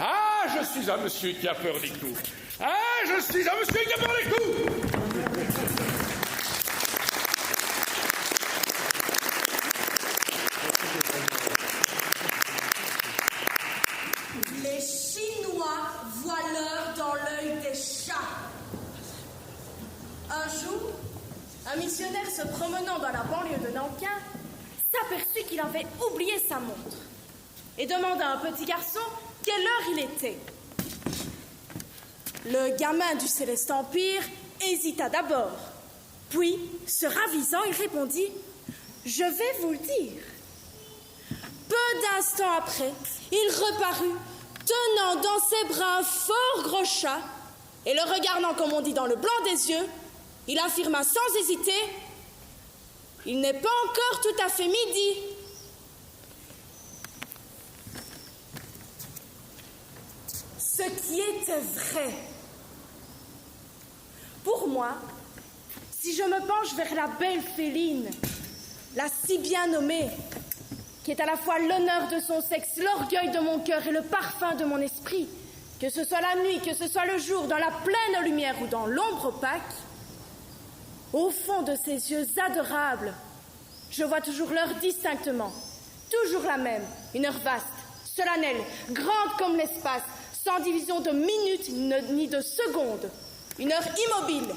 Ah, je suis un monsieur qui a peur des coups. Ah, je suis un monsieur qui a peur des coups. Les Chinois voient l'heure dans l'œil des chats. Un jour, un missionnaire se promenant dans la banlieue de Nankin s'aperçut qu'il avait oublié sa montre et demanda à un petit garçon quelle heure il était. Le gamin du Céleste Empire hésita d'abord, puis, se ravisant, il répondit « Je vais vous le dire ». Peu d'instants après, il reparut, tenant dans ses bras un fort gros chat, et le regardant comme on dit dans le blanc des yeux, il affirma sans hésiter « Il n'est pas encore tout à fait midi ». Ce qui était vrai. Pour moi, si je me penche vers la belle Féline, la si bien nommée, qui est à la fois l'honneur de son sexe, l'orgueil de mon cœur et le parfum de mon esprit, que ce soit la nuit, que ce soit le jour, dans la pleine lumière ou dans l'ombre opaque, au fond de ses yeux adorables, je vois toujours l'heure distinctement, toujours la même, une heure vaste, solennelle, grande comme l'espace, sans division de minutes ni de secondes, une heure immobile,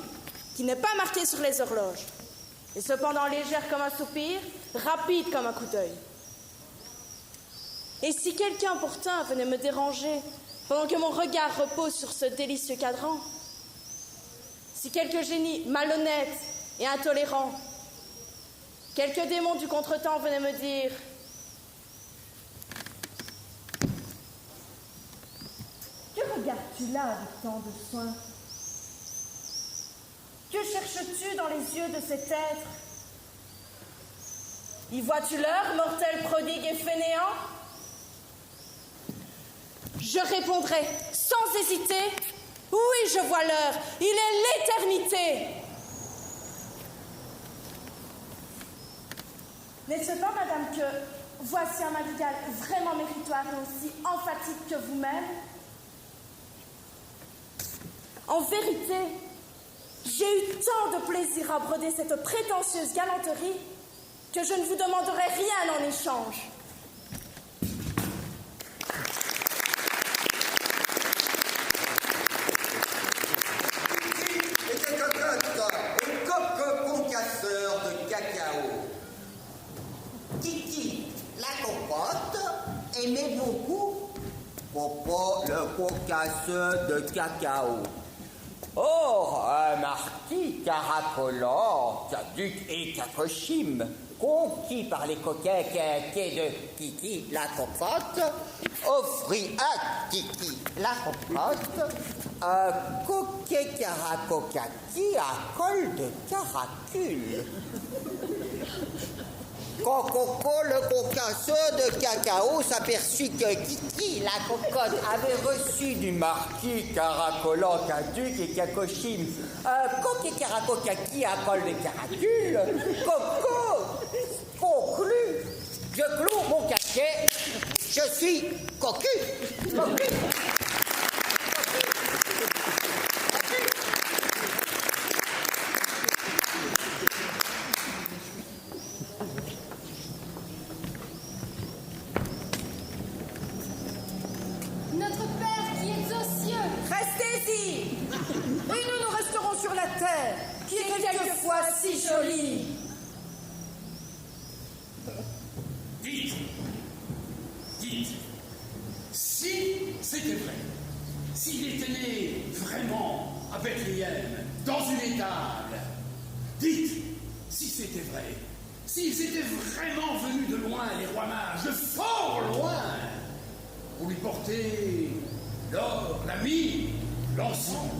qui n'est pas marquée sur les horloges, et cependant légère comme un soupir, rapide comme un coup d'œil. Et si quelqu'un pourtant venait me déranger pendant que mon regard repose sur ce délicieux cadran, si quelque génie malhonnête et intolérant, quelque démon du contretemps venait me dire « Que regardes-tu là avec tant de soin? Que cherches-tu dans les yeux de cet être? Y vois-tu l'heure, mortel prodigue et fainéant ?» Je répondrai sans hésiter, oui, je vois l'heure, il est l'éternité. N'est-ce pas, madame, que voici un madrigal vraiment méritoire et aussi emphatique que vous-même? En vérité, j'ai eu tant de plaisir à broder cette prétentieuse galanterie que je ne vous demanderai rien en échange. Et coque concasseur de cacao. Titi, la cocotte, aimait beaucoup Popo, le concasseur de cacao. Or, un marquis caracolant, caduc et cacochime, conquis par les coquins quinqués de Titi la cocotte, offrit à Titi la cocotte un coquet caracocati à col de caracule. Quand Coco, le concasseur de cacao, s'aperçut que Titi, la cocotte, avait reçu du marquis caracolant, caduc et cacochime un coquet caracocati à col de caracule, Coco conclut: je cloue mon cachet, je suis cocu. Notre Père qui es aux cieux. Restez-y. Et nous resterons sur la terre, qui est quelquefois si jolie. Dites, si c'était vrai, s'il était né vraiment à Bethléem, dans une étable, dites, si c'était vrai, s'ils étaient vraiment venus de loin, les rois mages, de fort loin, pour lui porter l'or, la myrrhe, l'encens.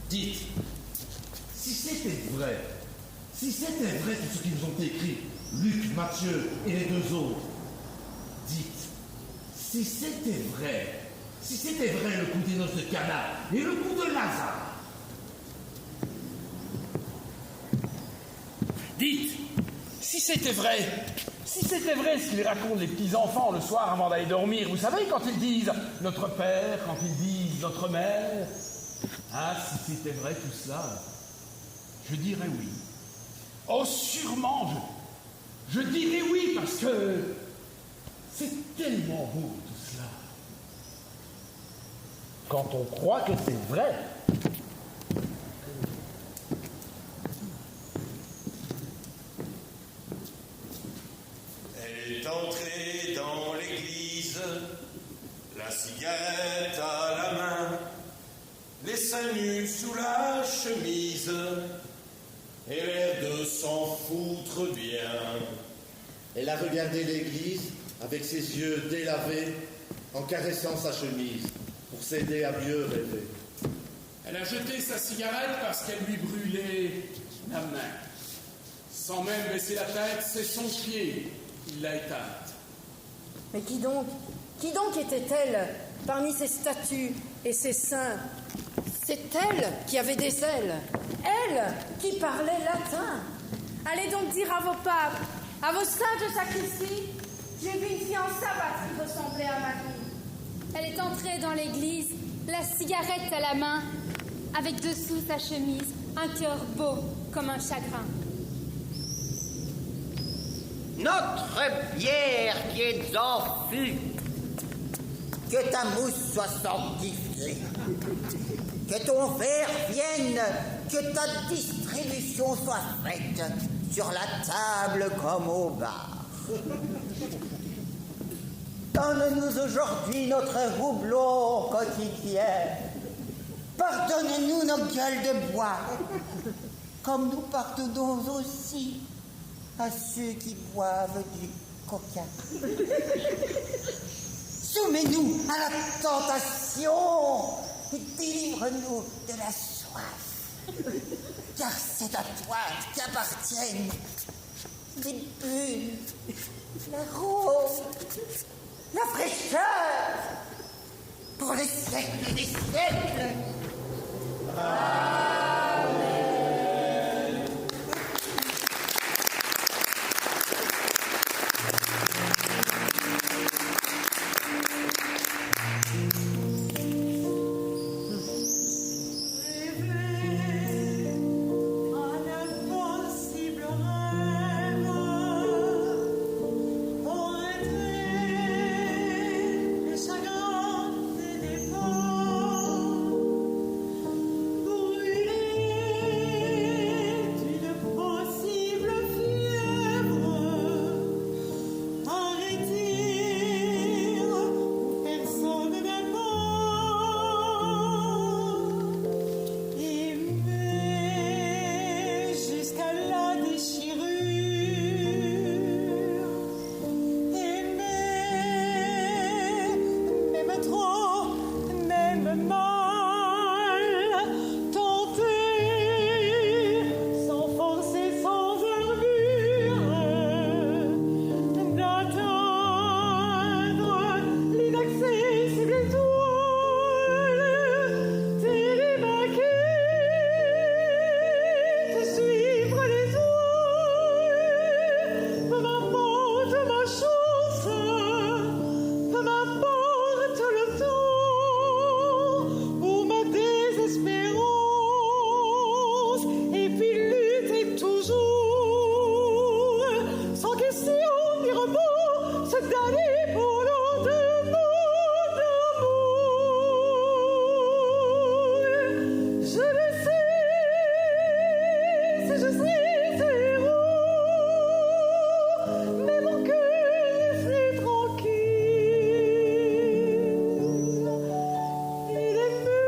Dites, si c'était vrai tout ce qu'ils nous ont écrit, Luc, Matthieu et les deux autres, dites, si c'était vrai le coup des noces de Cana et le coup de Lazare, Dites, si c'était vrai ce qu'ils racontent les petits-enfants le soir avant d'aller dormir, vous savez, quand ils disent « notre père », quand ils disent « notre mère », ah, si c'était vrai tout cela, je dirais oui. Oh, sûrement, je dirais oui, parce que c'est tellement beau tout cela. Quand on croit que c'est vrai. Elle est entrée dans l'église, la cigarette à la main, les seins nus sous la chemise, et l'air de s'en foutre bien. elle a regardé l'église avec ses yeux délavés en caressant sa chemise pour s'aider à mieux rêver. Elle a jeté sa cigarette parce qu'elle lui brûlait la main. Sans même baisser la tête, c'est son pied qui l'a éteinte. Mais qui donc était-elle parmi ces statues et ces saints? C'est elle qui avait des ailes, elle qui parlait latin. Allez donc dire à vos papes, à vos saints de sacristie, j'ai vu une fille en sabbat qui ressemblait à Marie. Elle est entrée dans l'église, la cigarette à la main, avec dessous sa chemise, un cœur beau comme un chagrin. Notre bière qui est en fût, que ta mousse soit sanctifiée, que ton verre vienne, que ta distribution soit faite sur la table comme au bar. Donne-nous aujourd'hui notre houblon quotidien. Pardonne-nous nos gueules de bois, comme nous pardonnons aussi à ceux qui boivent du coca. Soumets-nous à la tentation et délivre-nous de la soif. Car c'est à toi qu'appartiennent les bulles, la rose, la fraîcheur, pour les siècles et des siècles. Amen. même mal tenter, sans force et sans armure, d'atteindre l'inaccessible étoile, télémaquer, de suivre les doigts, peu m'importe ma chance, peu m'importe le temps ou ma désespérance, et puis lutter toujours, sans question ni remords, se damner pour l'endemain d'amour. Je le sais, si je suis héros, mais mon cœur est tranquille. Il est mûr,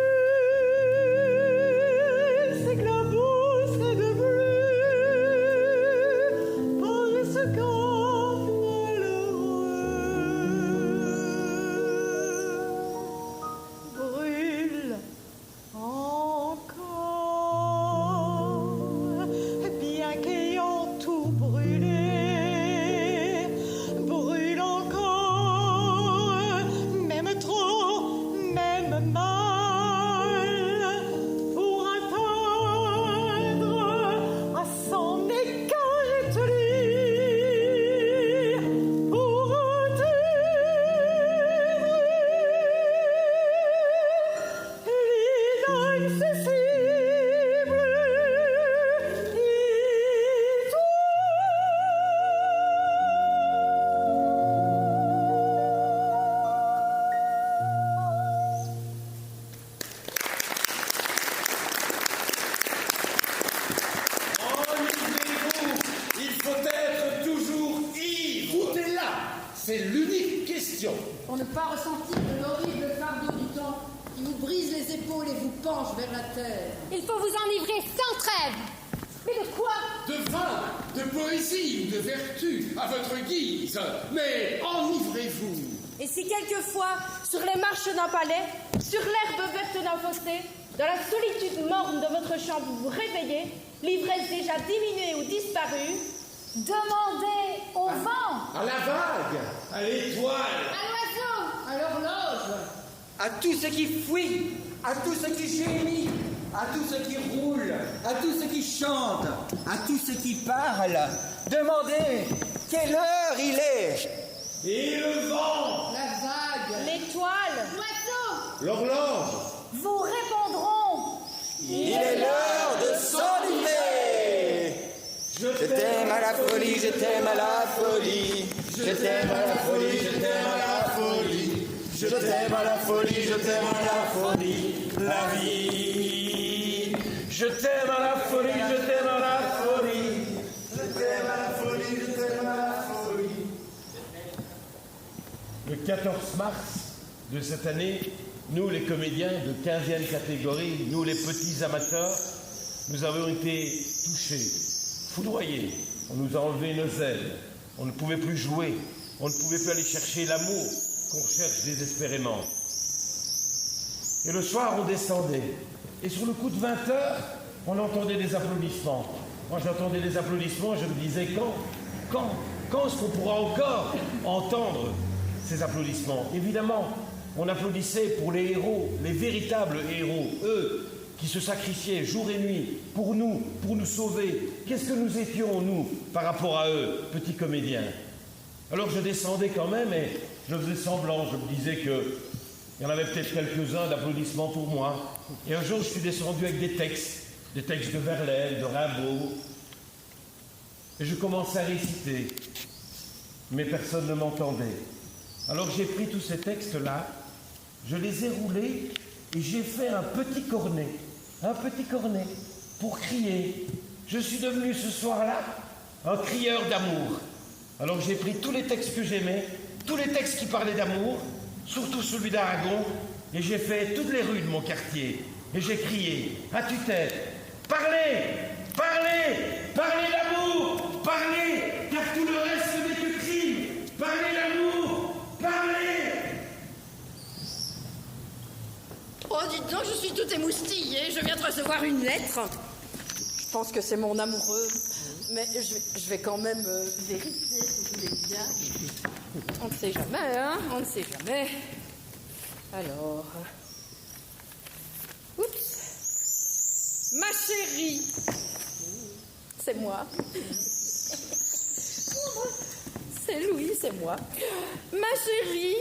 s'éclaboussent de bleu, par ce camp malheureux. Brûle encore, bien qu'ayant tout brûlé, brûle encore, même trop, même mal, pour atteindre à s'en écarter, pour l'inaccessible Enivrez-vous. Il faut être toujours ivre. Tout est là. C'est l'unique question. Pour ne pas ressentir de l'horrible fardeau du temps qui vous brise les épaules et vous penche vers la terre. Il faut vous enivrer sans trêve. Mais de quoi? De vin, de poésie ou de vertu, à votre guise. Mais enivrez-vous. Et si quelquefois, sur les marches d'un palais, sur l'herbe verte d'un fossé, dans la solitude morne de votre chambre, vous vous réveillez, l'ivresse déjà diminuée ou disparue, Demandez au vent, À la vague, À l'étoile. à l'oiseau, À l'horloge, À tout ce qui fuit, à tout ce qui gémit, à tout ce qui roule, à tout ce qui chante, à tout ce qui parle. Demandez quelle heure il est. Et le vent. la vague, l'étoile, l'oiseau, l'horloge. vous répondront. Il est l'heure de s'enivrer. Je t'aime à la folie, je t'aime à la folie. Je t'aime à la folie, je t'aime à la folie. Je t'aime à la folie, je t'aime à la folie. La vie. Je t'aime à la folie, je t'aime à la folie. Je t'aime à la folie, je t'aime à la folie. Le 14 mars de cette année, nous les comédiens de 15e catégorie, nous les petits amateurs, nous avons été touchés, foudroyés. On nous a enlevé nos ailes, on ne pouvait plus jouer, on ne pouvait plus aller chercher l'amour qu'on cherche désespérément. Et le soir, on descendait. Et sur le coup de 20 heures, on entendait des applaudissements. Moi, j'entendais des applaudissements, je me disais, quand est-ce qu'on pourra encore entendre ces applaudissements? Évidemment, on applaudissait pour les héros, les véritables héros, eux, qui se sacrifiaient jour et nuit pour nous sauver. Qu'est-ce que nous étions, nous, par rapport à eux, petits comédiens? Alors je descendais quand même et je faisais semblant, je me disais qu'il y en avait peut-être quelques-uns d'applaudissements pour moi. Et un jour, je suis descendu avec des textes de Verlaine, de Rimbaud, et je commençais à réciter, mais personne ne m'entendait. Alors j'ai pris tous ces textes-là, je les ai roulés, et j'ai fait un petit cornet, pour crier. Je suis devenu ce soir-là un crieur d'amour. Alors j'ai pris tous les textes que j'aimais, tous les textes qui parlaient d'amour, surtout celui d'Aragon, et j'ai fait toutes les rues de mon quartier. Et j'ai crié à tue-tête, parlez, parlez, parlez d'amour, parlez, car tout le reste n'est que crime. Parlez d'amour, parlez. oh dites donc, je suis toute émoustillée. Je viens de recevoir une lettre. Je pense que c'est mon amoureux. Mais je vais quand même vérifier si vous voulez bien. On ne sait jamais, hein? On ne sait jamais. Alors... Oups. Ma chérie. C'est moi. C'est Louis, c'est moi. Ma chérie,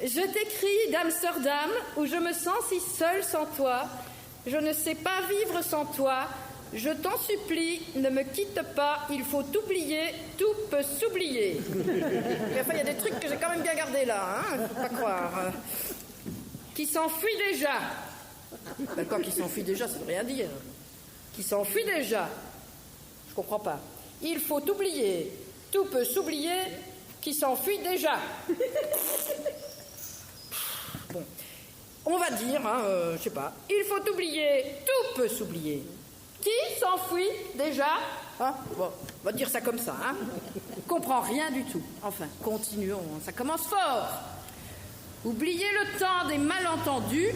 je t'écris d'Amsterdam où je me sens si seule sans toi. Je ne sais pas vivre sans toi. Je t'en supplie, ne me quitte pas. Il faut t'oublier, tout peut s'oublier. Enfin, il y a des trucs que j'ai quand même bien gardés là, hein, faut pas croire. Qui s'enfuit déjà. Ben quoi, qui s'enfuit déjà, ça veut rien dire. Qui s'enfuit déjà. Je comprends pas. Il faut oublier. Tout peut s'oublier. Qui s'enfuit déjà. Bon. On va dire, hein, je sais pas. Il faut oublier. Tout peut s'oublier. Qui s'enfuit déjà, hein? Bon, on va dire ça comme ça, hein. On comprend rien du tout. Enfin, continuons. Ça commence fort. Oublier le temps des malentendus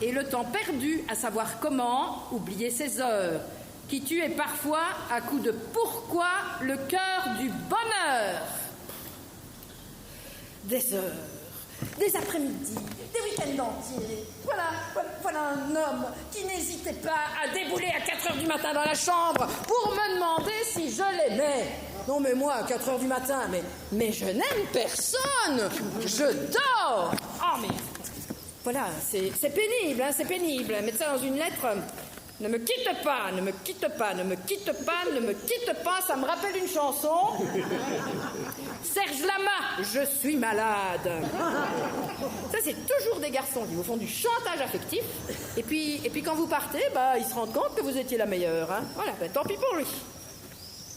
et le temps perdu à savoir comment oublier ces heures qui tuaient parfois à coups de pourquoi le cœur du bonheur. Des heures, des après-midi, des week-ends entiers. Voilà un homme qui n'hésitait pas à débouler à 4 heures du matin dans la chambre pour me demander si je l'aimais. Non mais moi, à 4 heures du matin, mais je n'aime personne. Je dors. Oh mais... Voilà, c'est pénible, hein, c'est pénible. Mettre ça dans une lettre... Ne me quitte pas, ne me quitte pas, ne me quitte pas, ne me quitte pas, ça me rappelle une chanson. Serge Lama, je suis malade. Ça, c'est toujours des garçons qui vous font du chantage affectif. Et puis quand vous partez, bah, ils se rendent compte que vous étiez la meilleure. Hein. Voilà, ben, tant pis pour lui.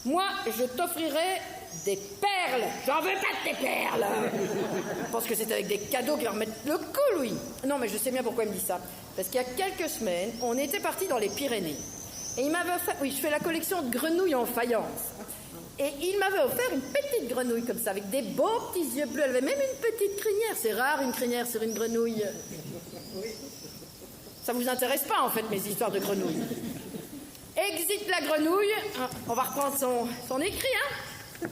Moi, je t'offrirai des perles. J'en veux pas de tes perles. Je pense que c'est avec des cadeaux qui leur mettent le coup, Louis. Non, mais je sais bien pourquoi il me dit ça. Parce qu'il y a quelques semaines, on était partis dans les Pyrénées. Et il m'avait offert... Oui, je fais la collection de grenouilles en faïence. Et il m'avait offert une petite grenouille comme ça, avec des beaux petits yeux bleus. Elle avait même une petite crinière. C'est rare, une crinière sur une grenouille. Ça vous intéresse pas, en fait, mes histoires de grenouilles. Exit la grenouille. On va reprendre son écrit, hein.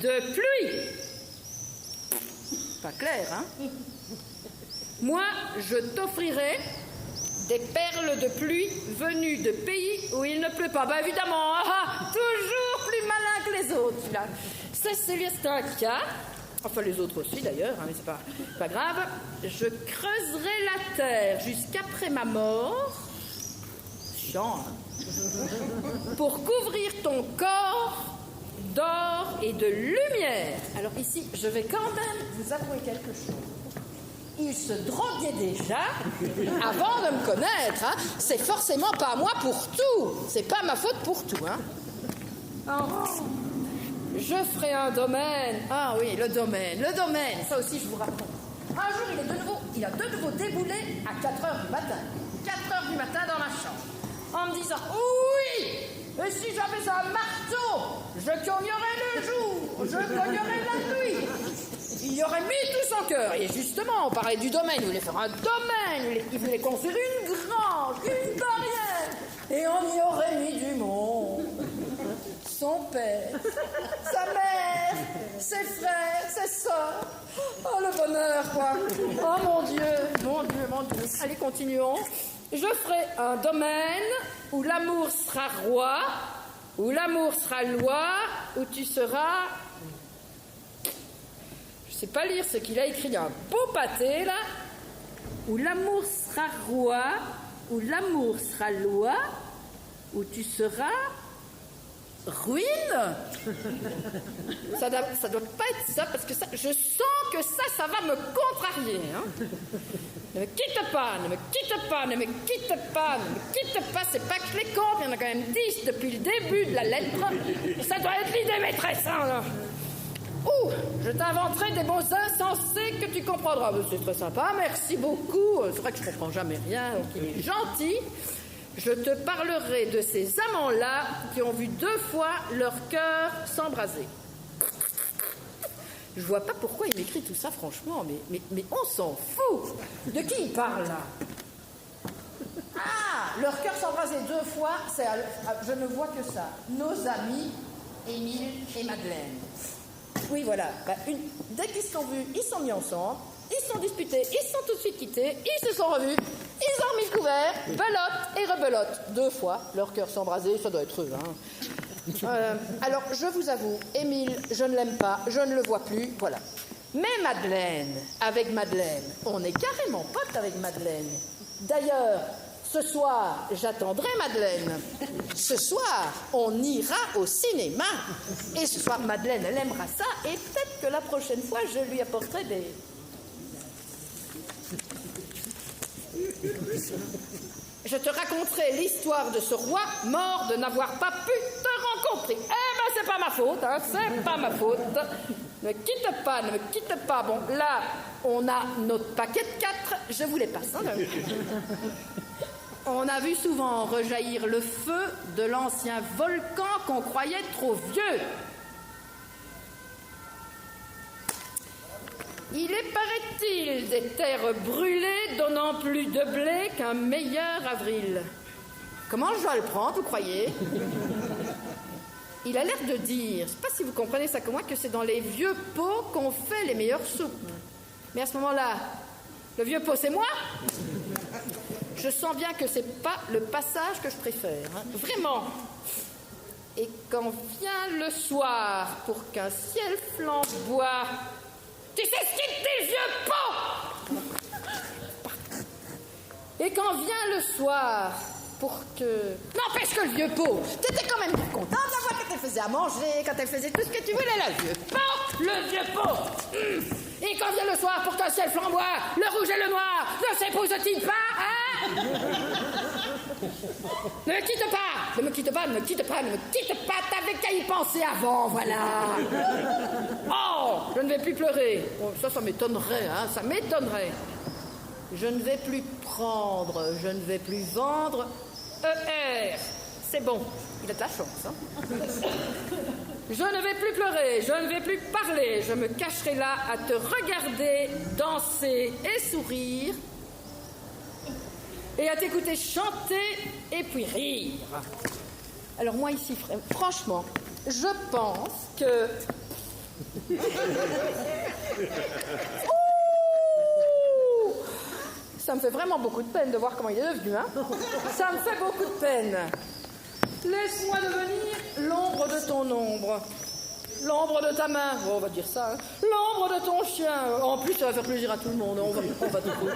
De pluie. Pas clair, hein. Moi, je t'offrirai des perles de pluie venues de pays où il ne pleut pas. Bah évidemment, toujours plus malin que les autres, celui-là. C'est Célestin K. Enfin, les autres aussi, d'ailleurs, hein, mais c'est pas grave. Je creuserai la terre jusqu'après ma mort. Chiant, hein. Pour couvrir ton corps d'or et de lumière. Alors ici, je vais quand même vous avouer quelque chose. Il se droguait déjà avant de me connaître. Hein. C'est forcément pas moi pour tout. C'est pas ma faute pour tout. Hein. Oh. Je ferai un domaine. Ah oui, le domaine. Ça aussi, je vous raconte. Un jour, il a de nouveau déboulé à 4 heures du matin. 4 heures du matin dans ma chambre. En me disant, oui, et si j'avais un marteau, je cognerais le jour, je cognerais la nuit. Il y aurait mis tout son cœur. Et justement, on parlait du domaine. Il voulait faire un domaine. Il voulait construire une grange, une barrière. Et on y aurait mis du monde. Son père, sa mère, ses frères, ses sœurs. Oh, le bonheur, quoi. Oh, mon Dieu. Allez, continuons. Je ferai un domaine où l'amour sera roi, où l'amour sera loi, où tu seras... Je sais pas lire ce qu'il a écrit, il y a un beau pâté là. Où l'amour sera roi, où l'amour sera loi, où tu seras ruine. Ça doit pas être ça, parce que ça, je sens que ça va me contrarier. Hein. Ne me quitte pas, ne me quitte pas, ne me quitte pas, ne me quitte pas. C'est pas que je les compte, il y en a quand même 10 depuis le début de la lettre. Ça doit être l'idée maîtresse, hein, là. Ouh, je t'inventerai des mots insensés que tu comprendras. C'est très sympa, merci beaucoup. C'est vrai que je comprends jamais rien, donc il est gentil. Je te parlerai de ces amants-là qui ont vu 2 fois leur cœur s'embraser. Je vois pas pourquoi il écrit tout ça, franchement, mais on s'en fout. De qui il parle, là? leur cœur s'embraser 2 fois, je ne vois que ça. Nos amis, Émile et Madeleine. Oui, voilà. Dès qu'ils se sont vus, ils se sont mis ensemble, ils se sont disputés, ils se sont tout de suite quittés, ils se sont revus, ils ont remis le couvert, belote et rebelote. 2 fois, leur cœur s'embraser, ça doit être eux, hein. Alors, je vous avoue, Émile, je ne l'aime pas, je ne le vois plus, voilà. Mais Madeleine, avec Madeleine, on est carrément potes avec Madeleine. D'ailleurs, ce soir, j'attendrai Madeleine. Ce soir, on ira au cinéma. Et ce soir, Madeleine, elle aimera ça. Et peut-être que la prochaine fois, je lui apporterai des... Je te raconterai l'histoire de ce roi mort de n'avoir pas pu te rencontrer. Eh ben, c'est pas ma faute, hein, c'est pas ma faute. Ne me quitte pas. Bon, là, on a notre paquet de 4. Je vous les passe. Hein, on a vu souvent rejaillir le feu de l'ancien volcan qu'on croyait trop vieux. Il est, paraît-il, des terres brûlées donnant plus de blé qu'un meilleur avril. Comment je dois le prendre, vous croyez? Il a l'air de dire, je ne sais pas si vous comprenez ça comme moi, que c'est dans les vieux pots qu'on fait les meilleures soupes. Mais à ce moment-là, le vieux pot, c'est moi? Je sens bien que c'est pas le passage que je préfère, hein. Vraiment. Et quand vient le soir pour qu'un ciel flamboie, tu sais ce qu'il dit, vieux pot? Et quand vient le soir pour que... N'empêche que le vieux pot, t'étais quand même content de la voir quand elle faisait à manger, quand elle faisait tout ce que tu voulais, la vieux pot, le vieux pot. Et quand vient le soir pour qu'un ciel flamboie, le rouge et le noir ne s'épousent-ils pas, hein? Ne me quitte pas, ne me quitte pas, ne me quitte pas, ne me quitte pas, t'avais qu'à y penser avant, voilà. Oh, je ne vais plus pleurer. Oh, ça m'étonnerait, hein, ça m'étonnerait. Je ne vais plus prendre, je ne vais plus vendre. ER, c'est bon, il a de la chance, hein. Je ne vais plus pleurer, je ne vais plus parler, je me cacherai là à te regarder, danser et sourire, et à t'écouter chanter et puis rire. Alors moi ici, franchement, je pense que... Ouh, ça me fait vraiment beaucoup de peine de voir comment il est devenu, hein. Ça me fait beaucoup de peine. Laisse-moi devenir l'ombre de ton ombre. L'ombre de ta main, oh, on va dire ça, hein. L'ombre de ton chien. En plus, ça va faire plaisir à tout le monde, on va tout trouver.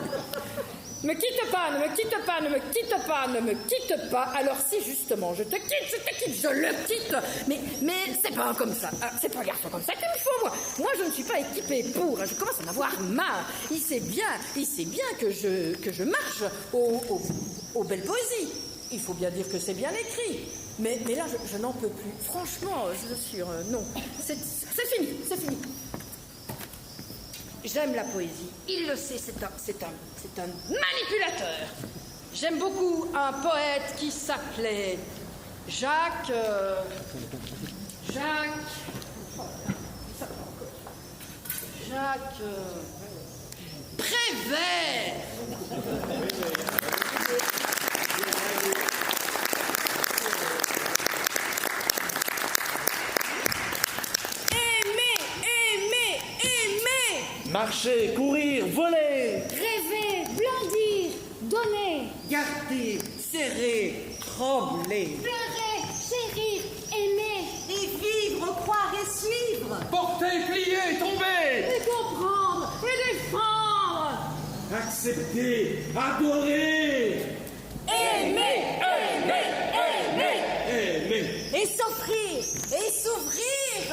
Ne me quitte pas, ne me quitte pas, ne me quitte pas, ne me quitte pas. Alors si justement je te quitte, je le quitte. Mais c'est pas comme ça. C'est pas un garçon comme ça qu'il me faut, moi. Moi, je ne suis pas équipée pour. Je commence à en avoir marre. Il sait bien que je marche aux belles poésies. Il faut bien dire que c'est bien écrit. Mais là, je n'en peux plus. Franchement, je vous assure, non. C'est fini, c'est fini. J'aime la poésie. Il le sait, c'est un manipulateur. J'aime beaucoup un poète qui s'appelait Jacques Prévert. Marcher, courir, voler. Rêver, blandir, donner. Garder, serrer, trembler. Pleurer, chérir, aimer. Et vivre, croire et suivre. Porter, plier, tomber. Et comprendre, et défendre. Accepter, adorer. Aimer, aimer, aimer. Aimer. Et s'offrir, et s'ouvrir.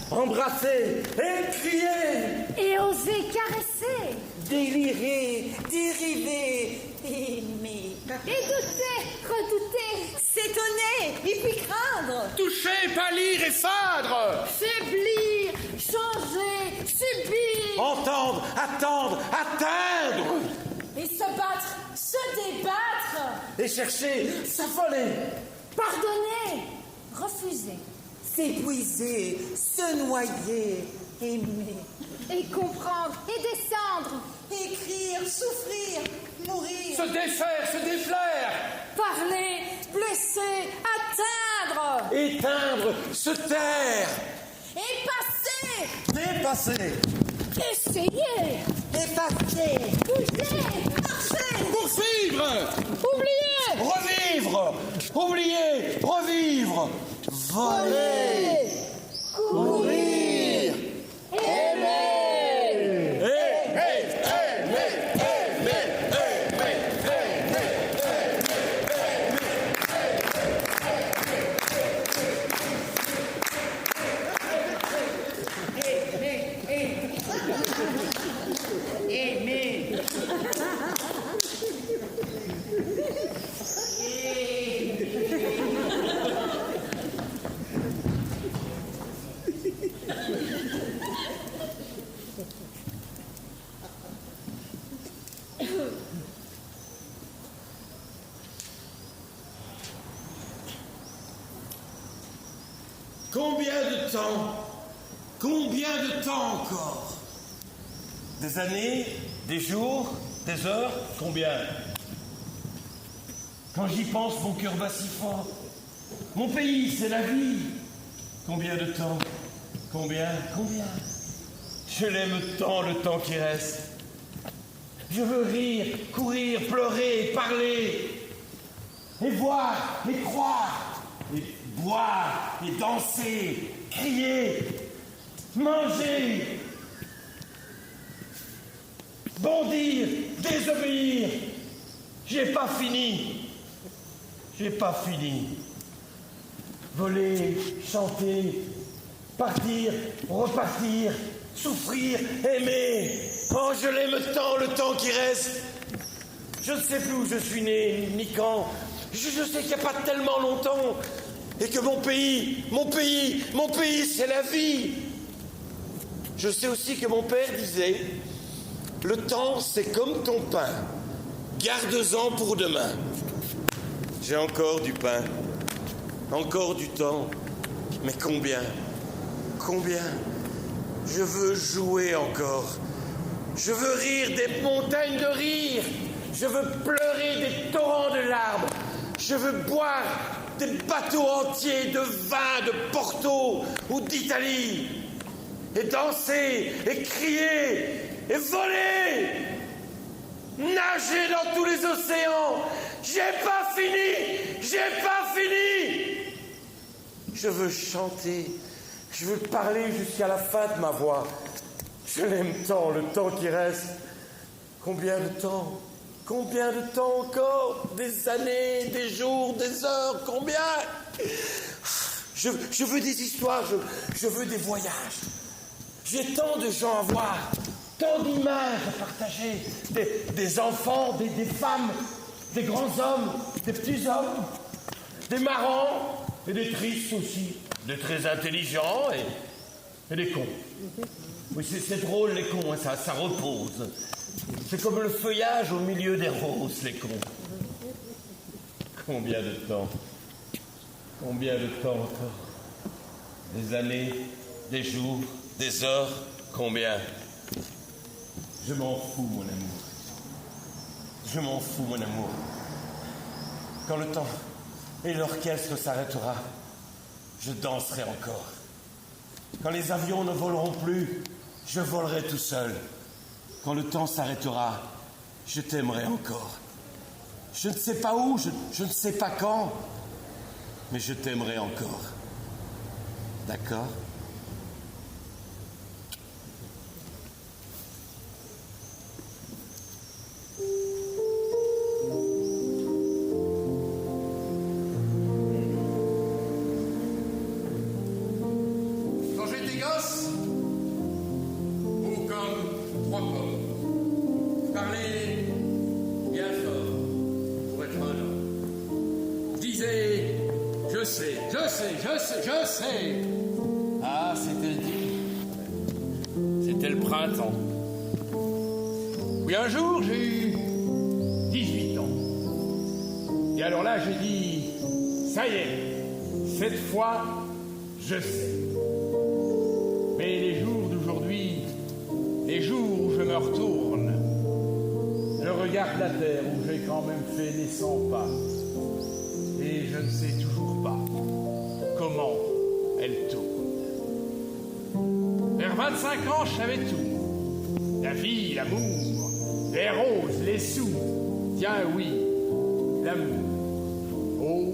Embrasser et crier. Et oser caresser. Délirer, dériver, aimer. Et douter, redouter. S'étonner, et puis craindre. Toucher, pâlir et feindre. Faiblir, changer, subir. Entendre, attendre, atteindre. Et se battre, se débattre. Et chercher, s'affoler. Pardonner, refuser. S'épuiser, se noyer, aimer. Et comprendre, et descendre. Écrire, souffrir, mourir. Se défaire, se déflaire. parler, blesser, atteindre. Éteindre, se taire. Épasser. Dépasser. Essayer. Effacer. Bouger. Marcher. Poursuivre. Oublier. Revivre. Oublier. Revivre. Voler. Courir. Aimer. Combien de temps encore? Des années, des jours, des heures, combien? Quand j'y pense, mon cœur bat si fort. Mon pays, c'est la vie. Combien de temps? Combien? Je l'aime tant, le temps qui reste. Je veux rire, courir, pleurer, parler, et voir, et croire, et boire, et danser, crier, manger, bondir, désobéir. J'ai pas fini. Voler, chanter, partir, repartir, souffrir, aimer. Oh, je l'aime tant, le temps qui reste. Je ne sais plus où je suis né, ni quand. Je sais qu'il n'y a pas tellement longtemps. Et que mon pays, c'est la vie. Je sais aussi que mon père disait, le temps, c'est comme ton pain. Garde-en pour demain. J'ai encore du pain, encore du temps. Mais combien? Je veux jouer encore. Je veux rire des montagnes de rire. Je veux pleurer des torrents de larmes. Je veux boire des bateaux entiers de vin de Porto ou d'Italie. Et danser, et crier, et voler. Nager dans tous les océans. J'ai pas fini. Je veux chanter. Je veux parler jusqu'à la fin de ma voix. Je l'aime tant, le temps qui reste. Combien de temps encore? Des années, des jours, des heures, combien? Je veux des histoires, je veux des voyages. J'ai tant de gens à voir, tant d'images à partager. Des enfants, des femmes, des grands hommes, des petits hommes, des marrants et des tristes aussi, des très intelligents et des cons. Oui, c'est drôle, les cons, hein, ça repose. C'est comme le feuillage au milieu des roses, les cons. Combien de temps encore? Des années, des jours, des heures, combien? Je m'en fous, mon amour. Quand le temps et l'orchestre s'arrêtera, je danserai encore. Quand les avions ne voleront plus, je volerai tout seul. Quand le temps s'arrêtera, je t'aimerai encore. Je ne sais pas où, je ne sais pas quand, mais je t'aimerai encore. D'accord ? Quand j'étais gosse, haut comme trois pommes, je parlais bien fort pour être un homme. Je disais, je sais. Ah, c'était le début. C'était le printemps. Puis un jour, j'ai eu 18 ans. Et alors là, j'ai dit, ça y est, cette fois, je sais. Mais les jours d'aujourd'hui, les jours où je me retourne, je regarde la terre où j'ai quand même fait les 100 pas. Et je ne sais toujours pas comment elle tourne. Vers 25 ans, je savais tout. La vie, l'amour, les roses, les sous. Tiens, oui, l'amour. Oh,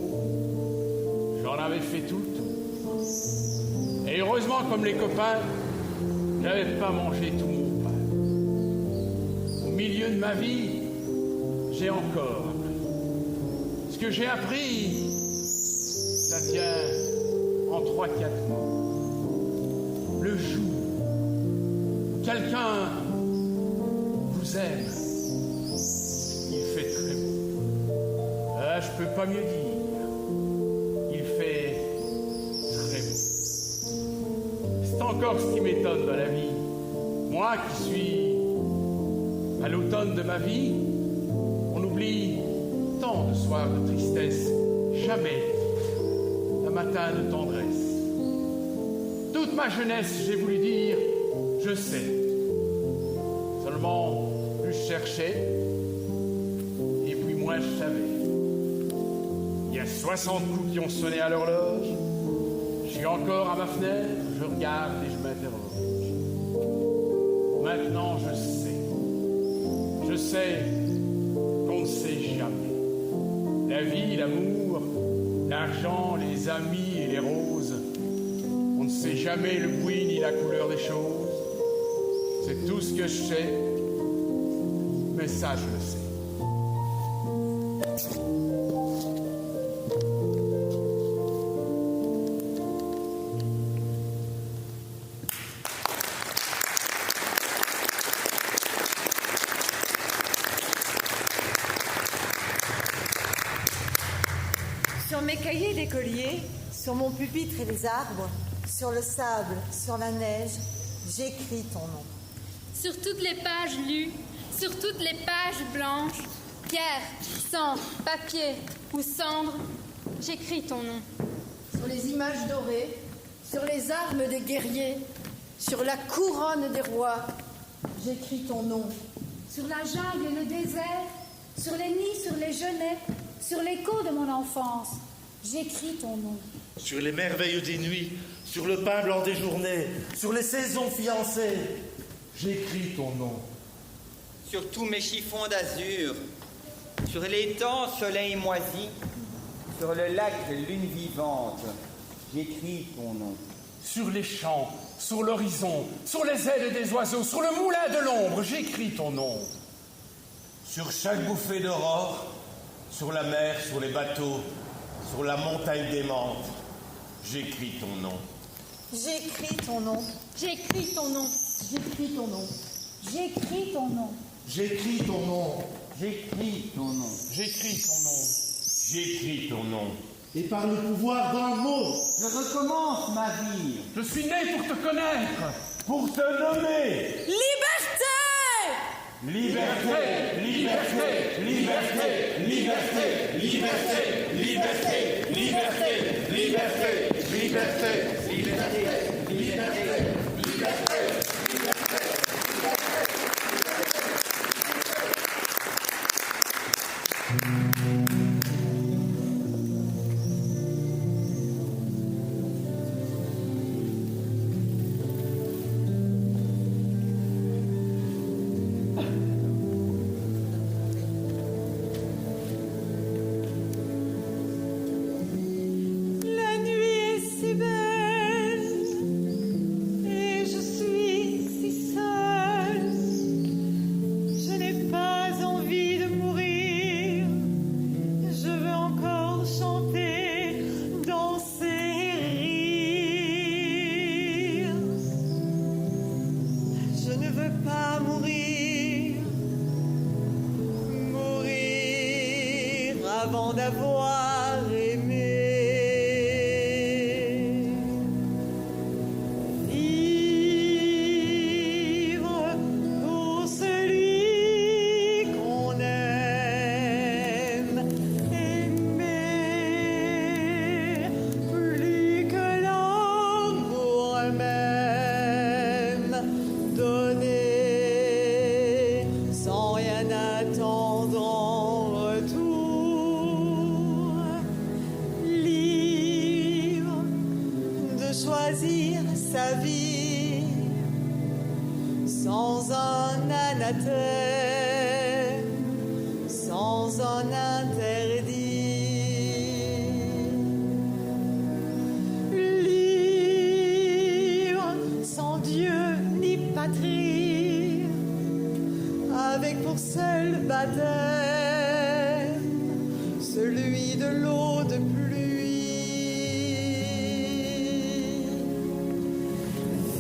j'en avais fait tout le tour. Et heureusement, comme les copains, j'avais pas mangé tout mon pain. Au milieu de ma vie, j'ai encore appris. Ce que j'ai appris, ça tient en 3-4 mots. Le jour où quelqu'un vous aime, il fait très beau. Je peux pas mieux dire. Il fait très beau. C'est encore ce qui m'étonne dans la vie. Moi qui suis à l'automne de ma vie, on oublie tant de soirs de tristesse, jamais un matin de tendresse. Toute ma jeunesse, j'ai voulu dire, je sais. Seulement, plus je cherchais, et puis moins je savais. Il y a 60 coups qui ont sonné à l'horloge. Je suis encore à ma fenêtre, je regarde et je m'interroge. Maintenant, je sais. Je sais qu'on ne sait jamais. La vie, l'amour, l'argent, les amis et les roses. On ne sait jamais le bruit ni la couleur des choses. C'est tout ce que je sais, mais ça, je le sais. Sur mes cahiers d'écolier, sur mon pupitre et les arbres, sur le sable, sur la neige, j'écris ton nom. Sur toutes les pages lues, sur toutes les pages blanches, pierre, sang, papier ou cendre, j'écris ton nom. Sur les images dorées, sur les armes des guerriers, sur la couronne des rois, j'écris ton nom. Sur la jungle et le désert, sur les nids, sur les genêts, sur l'écho de mon enfance, j'écris ton nom. Sur les merveilles des nuits, sur le pain blanc des journées, sur les saisons fiancées, j'écris ton nom. Sur tous mes chiffons d'azur, sur l'étang soleil moisi, sur le lac lune vivante, j'écris ton nom. Sur les champs, sur l'horizon, sur les ailes des oiseaux, sur le moulin de l'ombre, j'écris ton nom. Sur chaque bouffée d'aurore, sur la mer, sur les bateaux, sur la montagne d'aimante, j'écris ton nom. J'écris ton nom. J'écris ton nom. J'écris ton nom. J'écris ton nom. J'écris ton nom. J'écris ton nom. J'écris ton nom. J'écris ton nom. Et par le pouvoir d'un mot, je recommence ma vie. Je suis né pour te connaître, pour te nommer. Liberté! Liberté, liberté, liberté, liberté, liberté, liberté, liberté, liberté, liberté, liberté, liberté, liberté. avant d'avoir aimé. Vivre pour celui qu'on aime, aimer plus que l'amour même, donner sans rien attendre en retour, sa vie sans un anathème, sans un interdit. Libre, sans Dieu ni patrie, avec pour seul baptême celui de l'eau de pluie.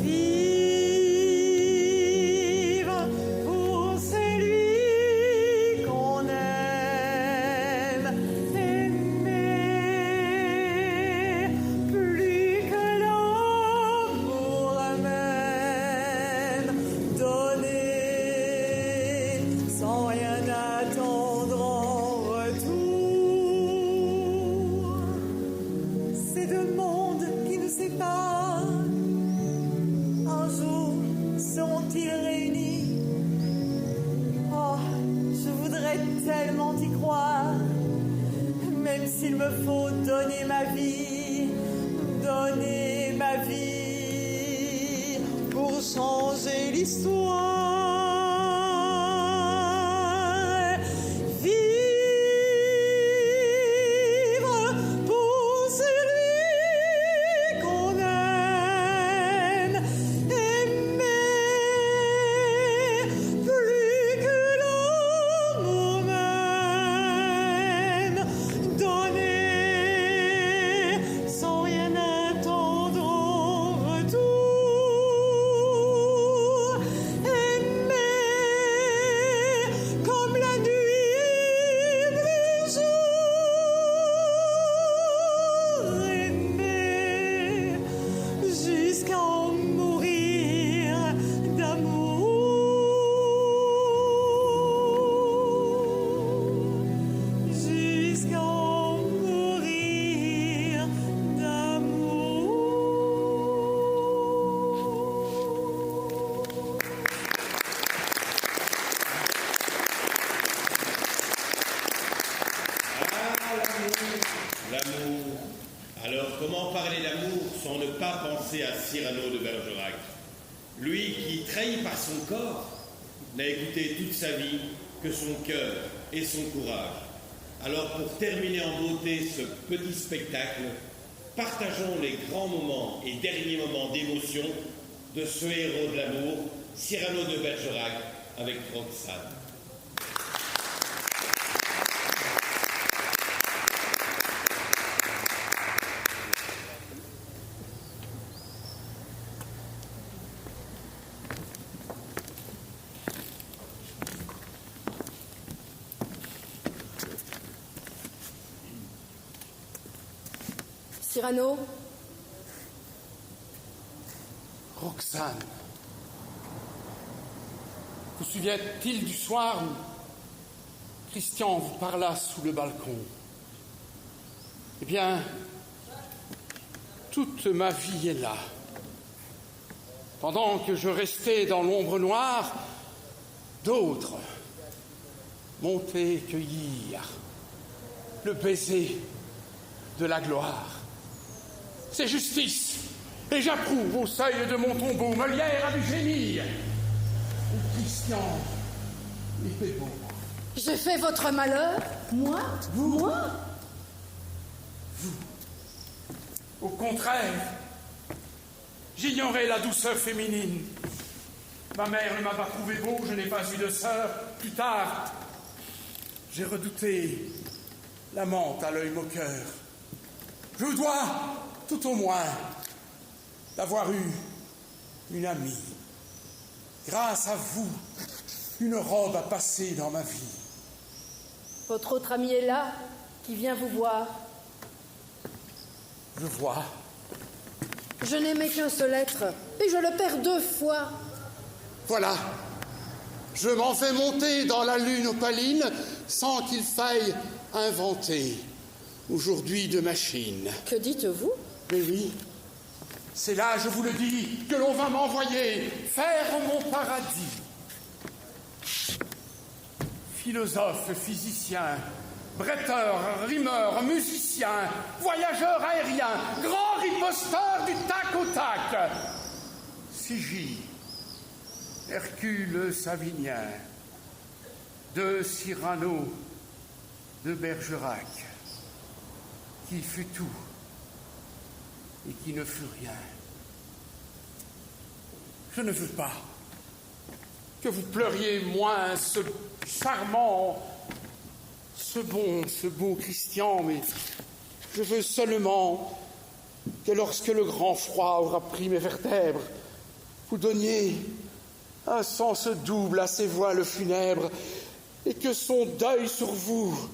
Vivre pour celui qu'on aime, aimer plus que l'amour même, donner sans rien attendre en retour. Ces deux mondes qui nous séparent, un jour seront-ils réunis? Oh, je voudrais tellement y croire, même s'il me faut donner ma vie pour changer l'histoire. Vivre pour celui qu'on aime, aimer plus que l'amour même, donner sans rien attendre en retour, aimer comme la nuit le jour, aimer jusqu'à en mourir d'amour, jusqu'à en mourir d'amour. L'amour. Alors, comment parler d'amour sans ne pas penser à Cyrano de Bergerac? Lui qui, trahi par son corps, n'a écouté toute sa vie que son cœur et son courage. Alors, pour terminer en beauté ce petit spectacle, partageons les grands moments et derniers moments d'émotion de ce héros de l'amour, Cyrano de Bergerac, avec Roxane. Cyrano, Roxane, vous souviens-t-il du soir où Christian vous parla sous le balcon? Eh bien, toute ma vie est là. Pendant que je restais dans l'ombre noire, d'autres montaient cueillir le baiser de la gloire. C'est justice, et j'approuve au seuil de mon tombeau Molière a du génie, où Christian était beau. j'ai fait votre malheur? Moi? Moi? Au contraire, j'ignorais la douceur féminine. Ma mère ne m'a pas trouvé beau, je n'ai pas eu de sœur. Plus tard, j'ai redouté l'amante à l'œil moqueur. Je vous dois, tout au moins, d'avoir eu une amie. Grâce à vous, une robe a passé dans ma vie. Votre autre ami est là, qui vient vous voir. Je vois. Je n'aimais qu'un seul être, et je le perds 2 fois. Voilà. Je m'en fais monter dans la lune opaline sans qu'il faille inventer aujourd'hui de machine. Que dites-vous? Mais oui. C'est là, je vous le dis, que l'on va m'envoyer faire mon paradis. Philosophe, physicien, bretteur, rimeur, musicien, voyageur aérien, grand riposteur du tac au tac. Sigy, Hercule Savinien, de Cyrano, de Bergerac, qui fut tout et qui ne fut rien. Je ne veux pas que vous pleuriez moins ce charmant, ce beau Christian, mais je veux seulement que lorsque le grand froid aura pris mes vertèbres, vous donniez un sens double à ces voiles funèbres et que son deuil sur vous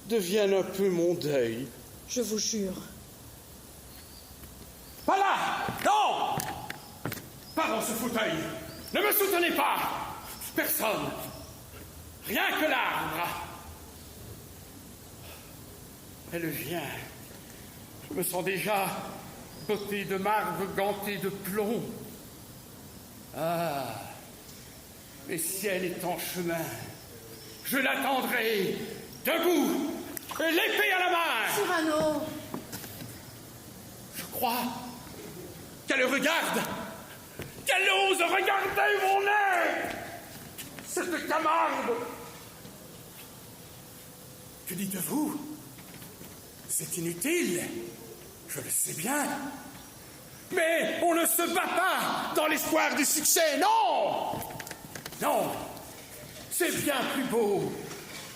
devienne un peu mon deuil. Je vous jure. Pas là! Non! Pas dans ce fauteuil! Ne me soutenez pas! Personne! Rien que l'arbre! Elle vient. Je me sens déjà doté de marbre, ganté de plomb. Ah, mais si elle est en chemin, je l'attendrai, debout, et l'épée à la main. Cyrano! Je crois qu'elle regarde, qu'elle ose regarder mon nez, cette Camarde. Que dites-vous? C'est inutile, je le sais bien. Mais on ne se bat pas dans l'espoir du succès, non! Non, c'est bien plus beau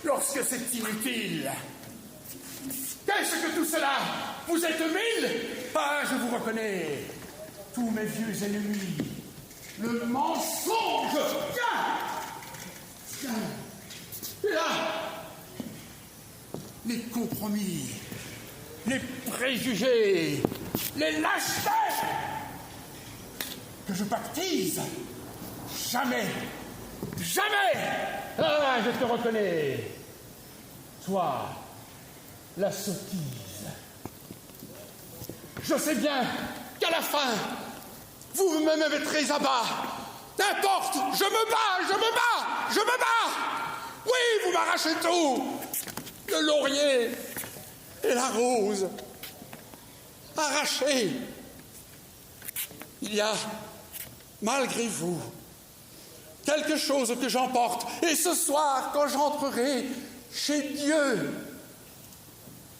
lorsque c'est inutile. Qu'est-ce que tout cela? Vous êtes 1000? Ah, je vous reconnais. Tous mes vieux ennemis. Le mensonge! Tiens! Et là, les compromis, les préjugés, les lâchetés que je baptise. Jamais, jamais! Ah, je te reconnais. Toi, la sottise. Je sais bien qu'à la fin, vous me mettrez à bas. N'importe, je me bats, je me bats, je me bats. Oui, vous m'arrachez tout. Le laurier et la rose. Arrachés. Il y a, malgré vous, quelque chose que j'emporte. Et ce soir, quand j'entrerai chez Dieu,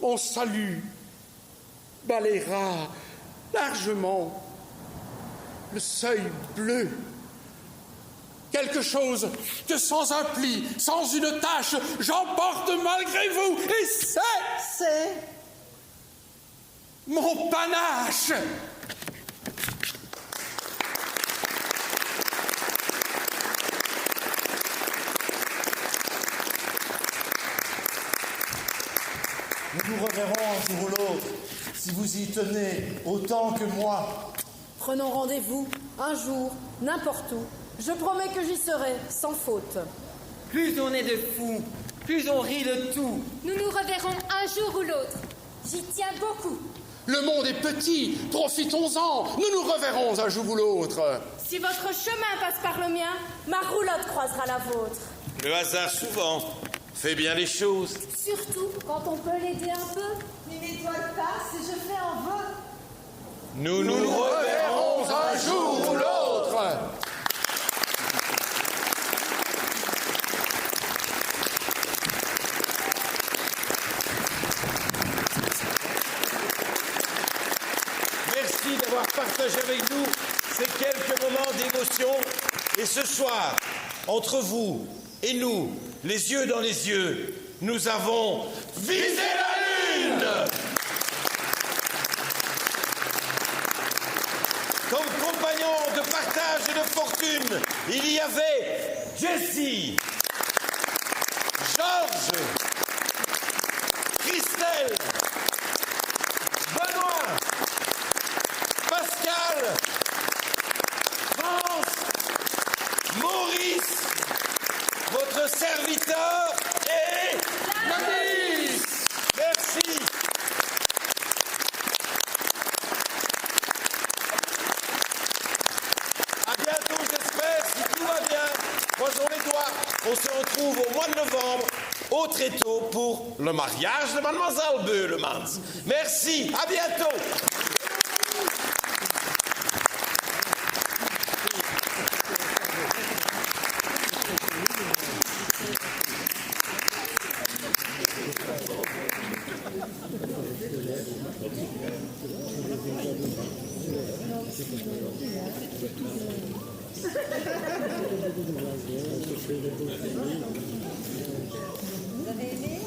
mon salut balayera largement le seuil bleu. Quelque chose que sans un pli, sans une tache, j'emporte malgré vous. Et c'est mon panache. Nous nous reverrons un jour ou l'autre, si vous y tenez autant que moi. Prenons rendez-vous, un jour, n'importe où. Je promets que j'y serai, sans faute. Plus on est de fous, plus on rit de tout. Nous nous reverrons un jour ou l'autre. J'y tiens beaucoup. Le monde est petit, profitons-en. Nous nous reverrons un jour ou l'autre. Si votre chemin passe par le mien, ma roulotte croisera la vôtre. Le hasard, souvent, fait bien les choses. Surtout quand on peut l'aider un peu. Une étoile passe et je fais un vœu. Nous nous reverrons un jour ou l'autre. Merci d'avoir partagé avec nous ces quelques moments d'émotion. Et ce soir, entre vous et nous, les yeux dans les yeux, nous avons visé la Lune! Comme compagnons de partage et de fortune, il y avait Jessie, Georges, Christelle, Benoît, Pascal, France, Maurice, votre serviteur et Maurice. Merci. À bientôt, j'espère, si tout va bien. Croisons les doigts. On se retrouve au mois de novembre au Tréteau pour le mariage de Mademoiselle Beulemans. Merci, à bientôt. Vous avez aimé?